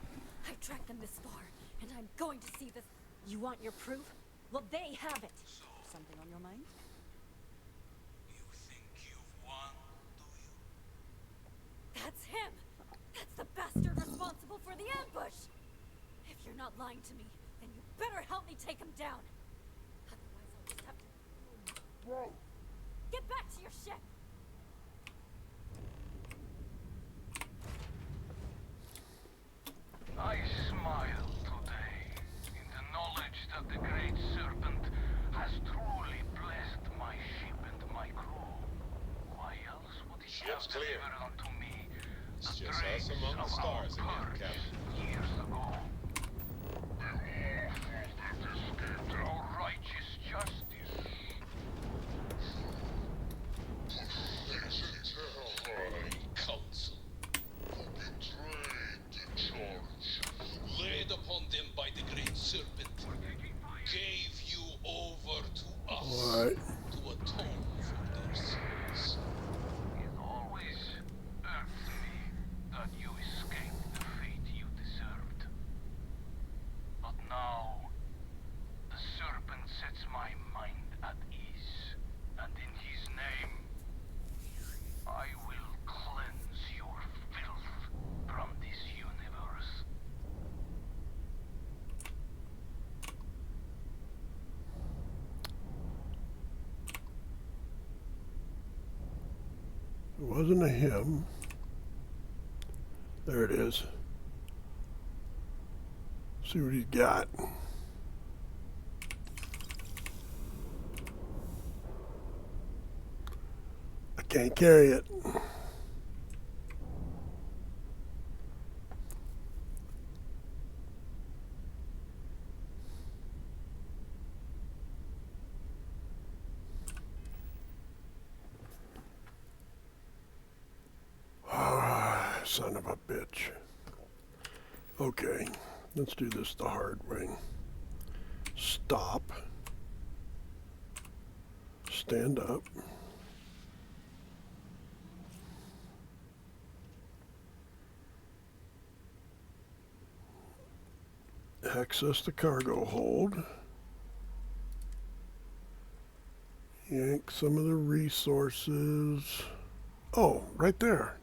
I tracked them this far, and I'm going to see this. You want your proof? Well, they have it. Something on your mind? That's him! That's the bastard responsible for the ambush! If you're not lying to me, then you better help me take him down! Otherwise I'll just have to... Whoa! Get back to your ship! I smile today in the knowledge that the Great Serpent has truly blessed my ship and my crew. Why else would he have delivered unto me the dregs among the of stars our again, purge years ago? The awful that escaped our righteous justice. The High Council, who betrayed the charge, laid upon them by the Great Serpent, gave you over to us to atone for their sins. It always irked me that you escaped the fate you deserved. But now, the serpent sets my mind at ease, and in his name, I will cleanse your filth from this universe. It wasn't a him. There it is. See what he's got. I can't carry it. Son of a bitch. Okay, let's do this the hard way. Stop. Stand up. Access the cargo hold. Yank some of the resources. Oh, right there.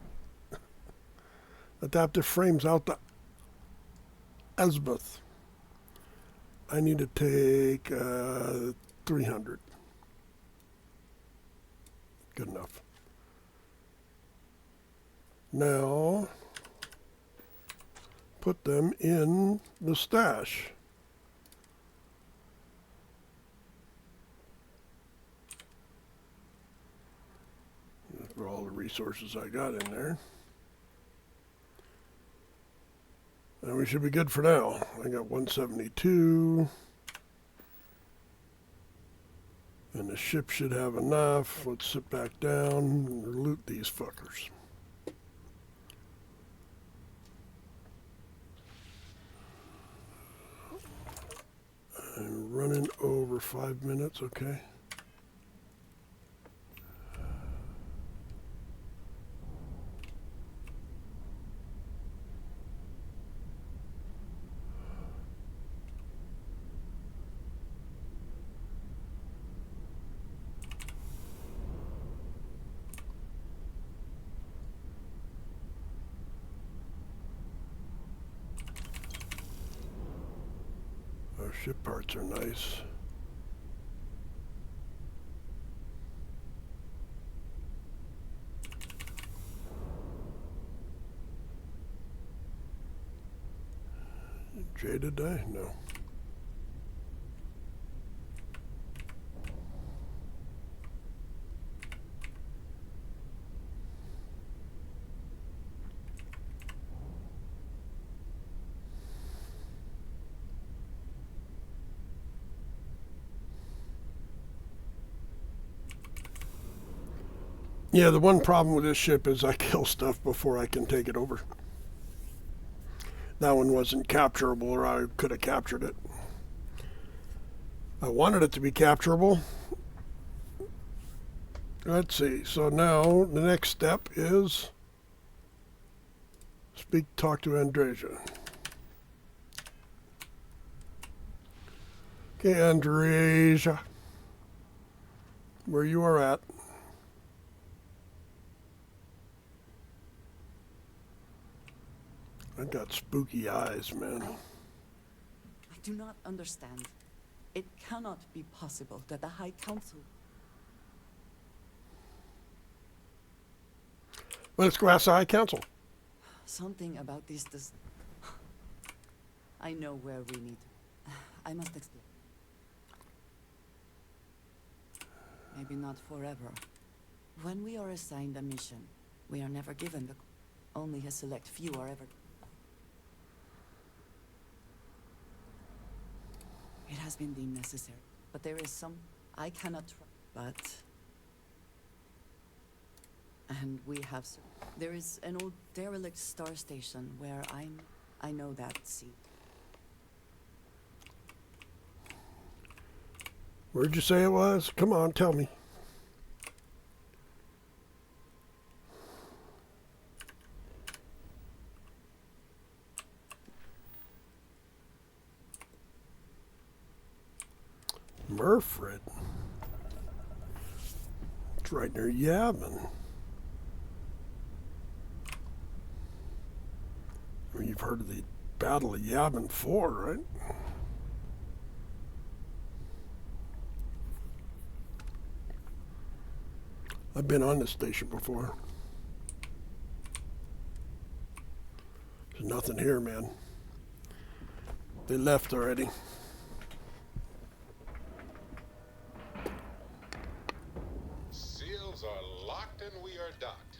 Adaptive frames out the azimuth. I need to take 300. Good enough. Now, put them in the stash. For all the resources I got in there. And we should be good for now. I got 172. And the ship should have enough. Let's sit back down and loot these fuckers. over 5 minutes, okay. Our ship parts are nice. Jaded die? No. Yeah, the one problem with this ship is I kill stuff before I can take it over. That one wasn't capturable, or I could have captured it. I wanted it to be capturable. Let's see. So now the next step is talk to Andreja. Okay, Andreja, where you are at. I got spooky eyes, man. I do not understand. It cannot be possible that the High Council... Well, let's go ask the High Council. Something about this does... I know where we need to... I must explain. Maybe not forever. When we are assigned a mission, we are never given the... Only a select few are ever... It has been deemed necessary, but there is some I cannot try. But... And we have... There is an old derelict star station where I know that sea. Where'd you say it was? Come on, tell me. Murfred. It's right near Yavin. I mean, you've heard of the Battle of Yavin 4, right? I've been on this station before. There's nothing here, man. They left already. Seals are locked and we are docked.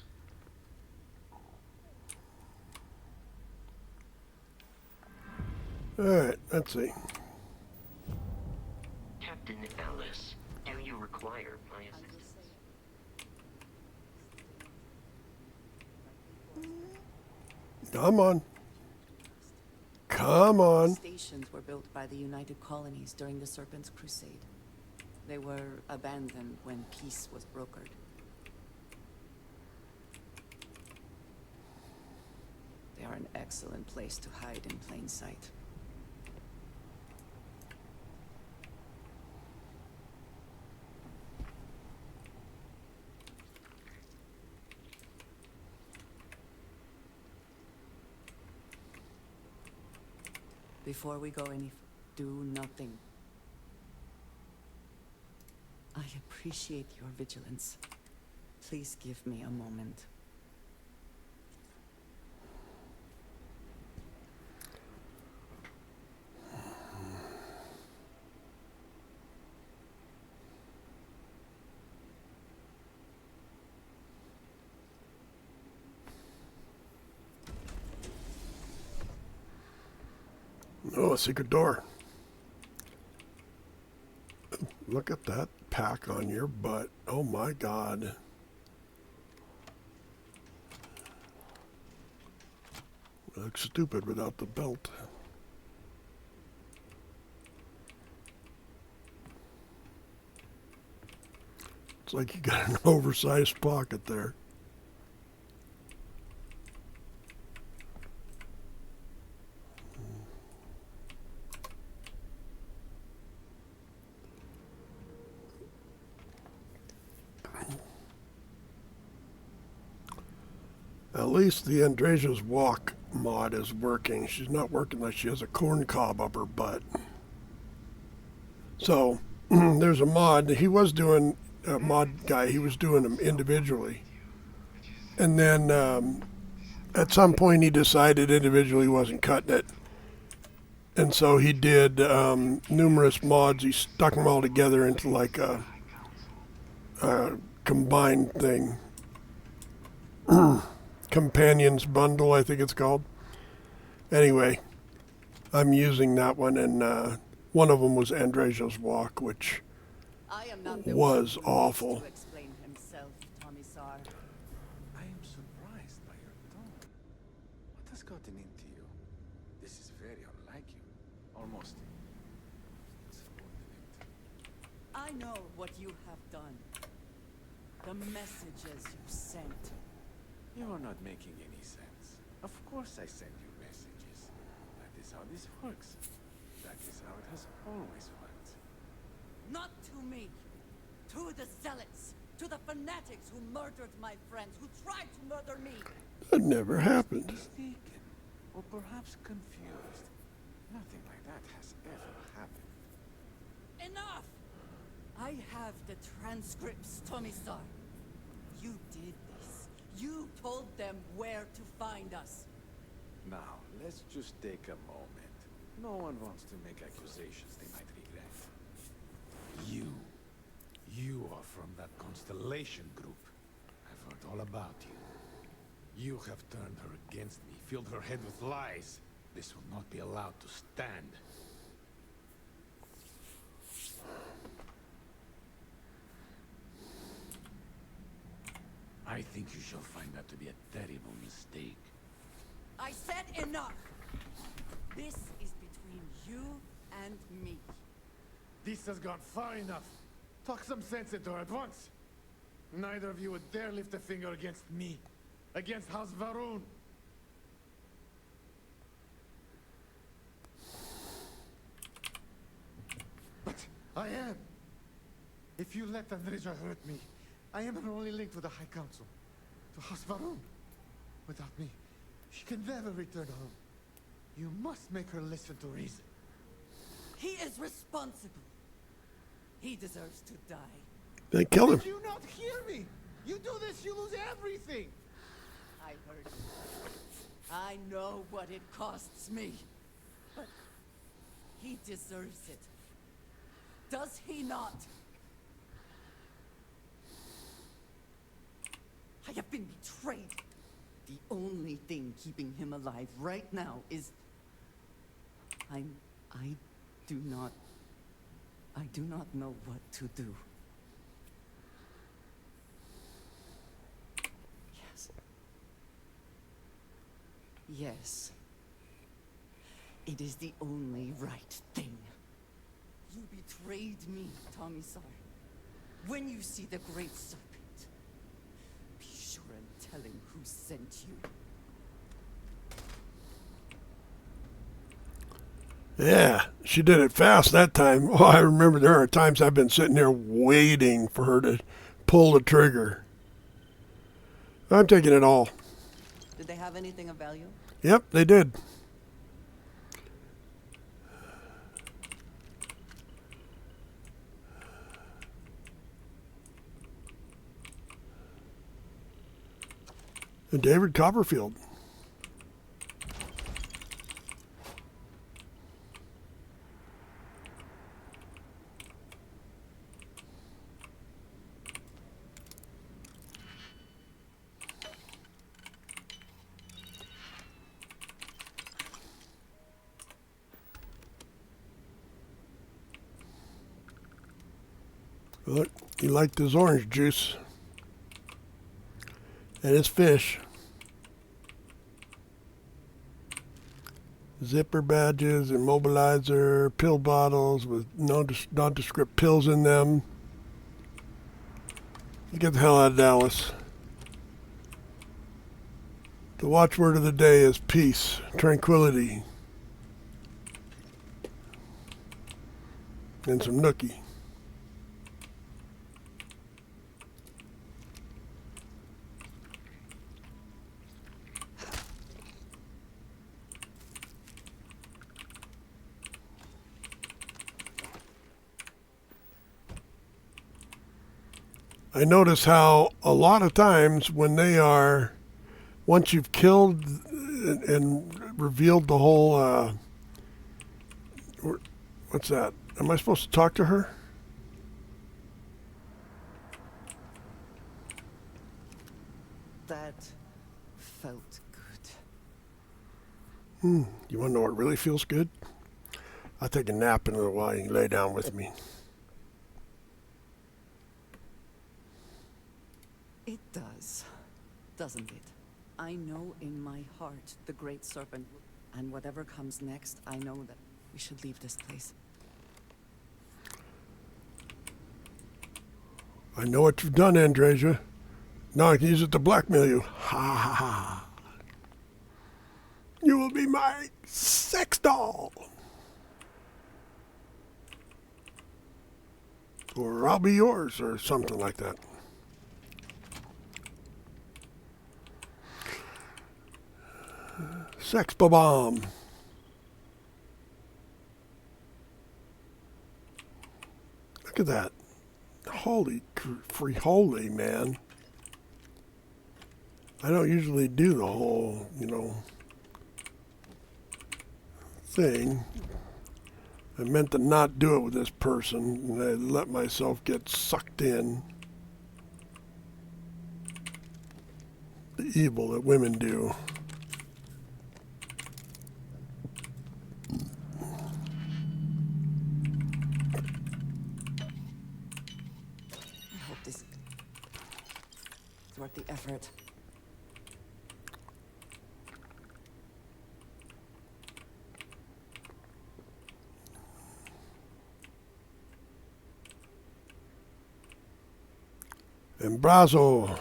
All right, let's see. Captain Ellis, do you require my assistance? Come on. Come on. Stations were built by the United Colonies during the Serpent's Crusade. They were abandoned when peace was brokered. They are an excellent place to hide in plain sight. Before we go any do nothing. I appreciate your vigilance. Please give me a moment. Oh, a secret door. Look at that pack on your butt. Oh my God. Looks stupid without the belt. It's like you got an oversized pocket there. At least the Andreja's walk mod is working. She's not working like she has a corn cob up her butt. So there's a mod. He was doing a mod guy. He was doing them individually, and then at some point he decided individually wasn't cutting it, and so he did numerous mods. He stuck them all together into like a combined thing. Companions bundle, I think it's called. Anyway, I'm using that one, and one of them was Andreja's walk, which was awful. To explain himself, Commissar. I am surprised by your tone. What has gotten into you? This is very unlike you. Almost insubordinate. I know what you have done. The messages you sent. You are not making any sense. Of course I send you messages. That is how this works. That is how it has always worked. Not to me. To the zealots. To the fanatics who murdered my friends, who tried to murder me. That never happened. Mistaken, or perhaps confused. Nothing like that has ever happened. Enough! I have the transcripts, Commissar. You did this. You told them where to find us. Now, let's just take a moment. No one wants to make accusations they might regret. You are from that Constellation group. I've heard all about you. You have turned her against me, filled her head with lies. This will not be allowed to stand. I think you shall find that to be a terrible mistake. I said enough! This is between you and me. This has gone far enough. Talk some sense into her at once. Neither of you would dare lift a finger against me. Against House Varun. But I am. If you let Andreja hurt me, I am her only link to the High Council. To House Varun. Without me, she can never return home. You must make her listen to reason. He is responsible. He deserves to die. They kill him. Did you not hear me? You do this, you lose everything. I heard you. I know what it costs me. But he deserves it. Does he not? I have been betrayed. The only thing keeping him alive right now is... I do not know what to do. Yes. Yes. It is the only right thing. You betrayed me, Commissar. When you see the Great Serpent, be sure and tell him who sent you. Yeah, she did it fast that time. Oh, I remember there are times I've been sitting there waiting for her to pull the trigger. I'm taking it all. Did they have anything of value? Yep, they did. And David Copperfield. Look, he liked his orange juice and his fish. Zipper badges, immobilizer, pill bottles with nondescript pills in them. Get the hell out of Dallas. The watchword of the day is peace, tranquility, and some nookie. I notice how a lot of times when they are, once you've killed and revealed the whole, what's that? Am I supposed to talk to her? That felt good. You want to know what really feels good? I'll take a nap in a little while. You can lay down with me. It does, doesn't it? I know in my heart the Great Serpent, and whatever comes next, I know that we should leave this place. I know what you've done, Andreja. Now I can use it to blackmail you. Ha ha ha. You will be my sex doll. Or I'll be yours, or something like that. Sex bomb. Look at that. Holy free holy, man. I don't usually do the whole, thing. I meant to not do it with this person, and I let myself get sucked in. The evil that women do. I hope this is worth the effort. Embrazo.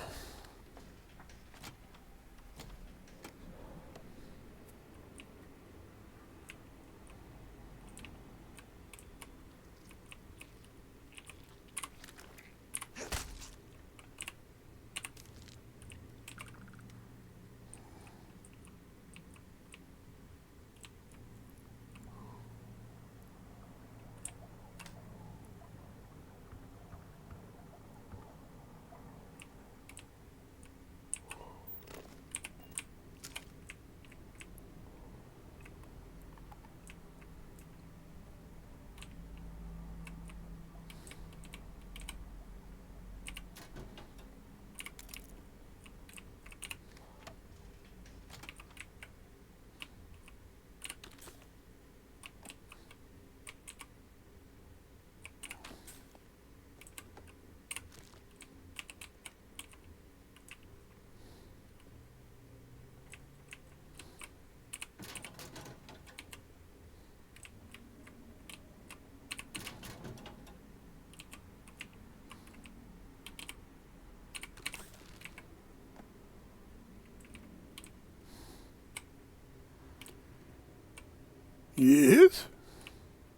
Yes?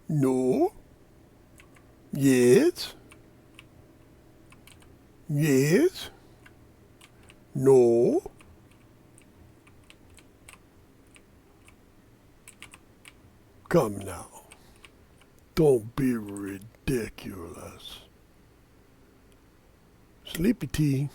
No? Yes? Yes? No? Come now. Don't be ridiculous. Sleepy tea.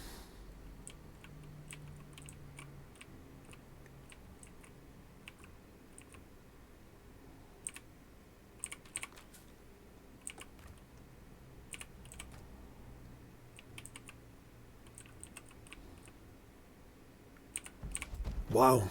Wow.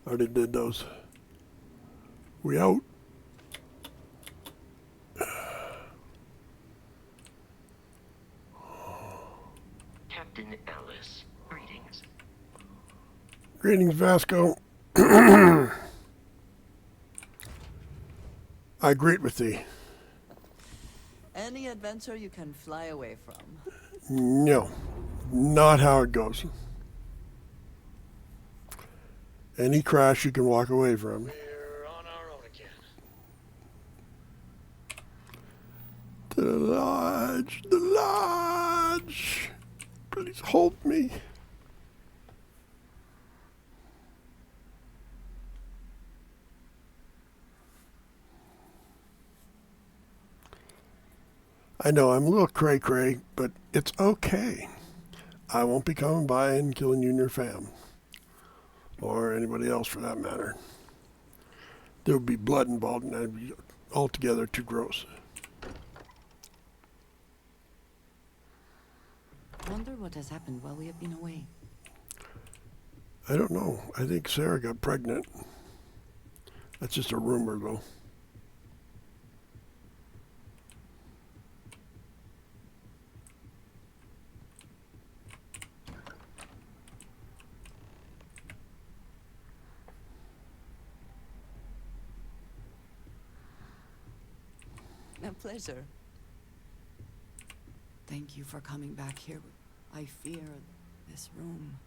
Already did those. We out. Greetings, Vasco. I greet with thee. Any adventure you can fly away from. No, not how it goes. Any crash you can walk away from. We're on our own again. The lodge, the lodge. Please hold me. I know I'm a little cray-cray, but it's okay. I won't be coming by and killing you and your fam. Or anybody else for that matter. There would be blood involved and that'd be altogether too gross. Wonder what has happened while we have been away. I don't know. I think Sarah got pregnant. That's just a rumor, though. A pleasure. Thank you for coming back here. I fear this room.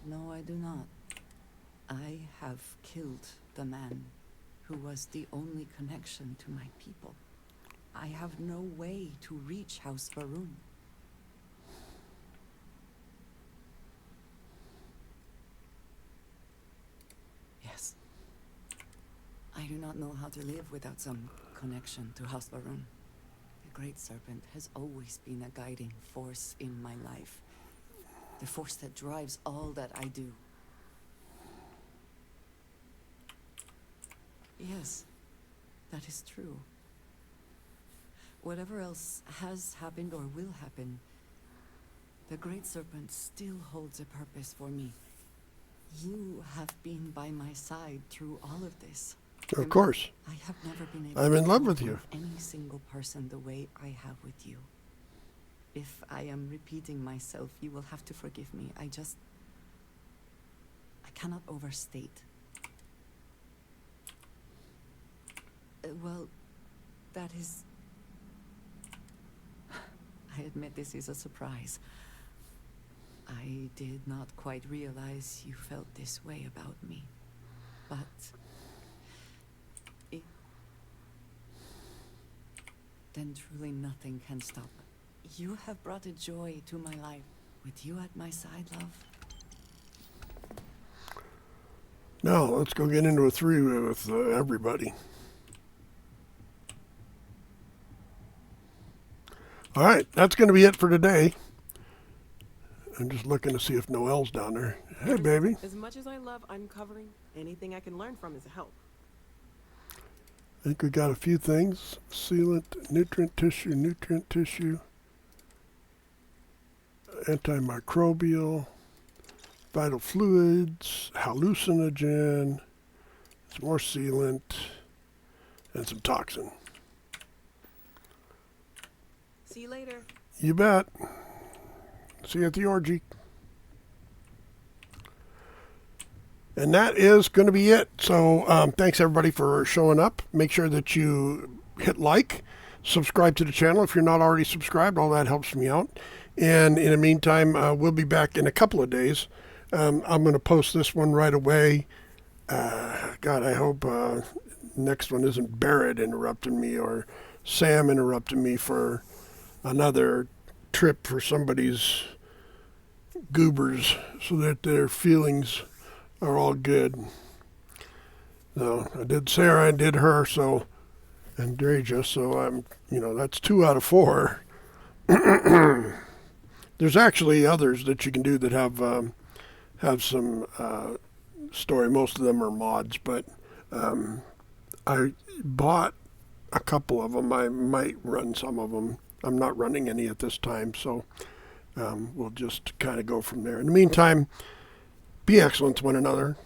No, I do not. I have killed the man who was the only connection to my people. I have no way to reach House Varun. Yes. I do not know how to live without some connection to House Varun. The Great Serpent has always been a guiding force in my life. The force that drives all that I do. Yes, that is true. Whatever else has happened or will happen, the Great Serpent still holds a purpose for me. You have been by my side through all of this. Of course. I have never been able I'm in to love love with you. any single person the way I have with you. If I am repeating myself, you will have to forgive me. I cannot overstate. Well, that is... I admit this is a surprise. I did not quite realize you felt this way about me. But... then truly nothing can stop. You have brought a joy to my life. With you at my side, love. Now, let's go get into a three with everybody. All right, that's going to be it for today. I'm just looking to see if Noelle's down there. Hey, baby. As much as I love uncovering, anything I can learn from is a help. I think we got a few things. Sealant, nutrient tissue, antimicrobial, vital fluids, hallucinogen, some more sealant, and some toxin. See you later. You bet. See you at the orgy. And that is going to be it. So thanks everybody for showing up. Make sure that you hit like, subscribe to the channel if you're not already subscribed. All that helps me out. And in the meantime, we'll be back in a couple of days. I'm going to post this one right away. God, I hope next one isn't Barrett interrupting me or Sam interrupting me for another trip for somebody's goobers so that their feelings are all good. No, I did Sarah and did her, so Andreja, so I'm, that's 2 out of 4. There's actually others that you can do that have some story. Most of them are mods, but I bought a couple of them. I might run some of them. I'm not running any at this time, so we'll just kind of go from there. In the meantime, be excellent to one another.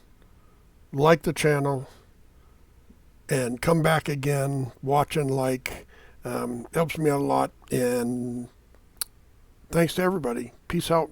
Like the channel. And come back again. Watch and like. Helps me out a lot. And thanks to everybody. Peace out.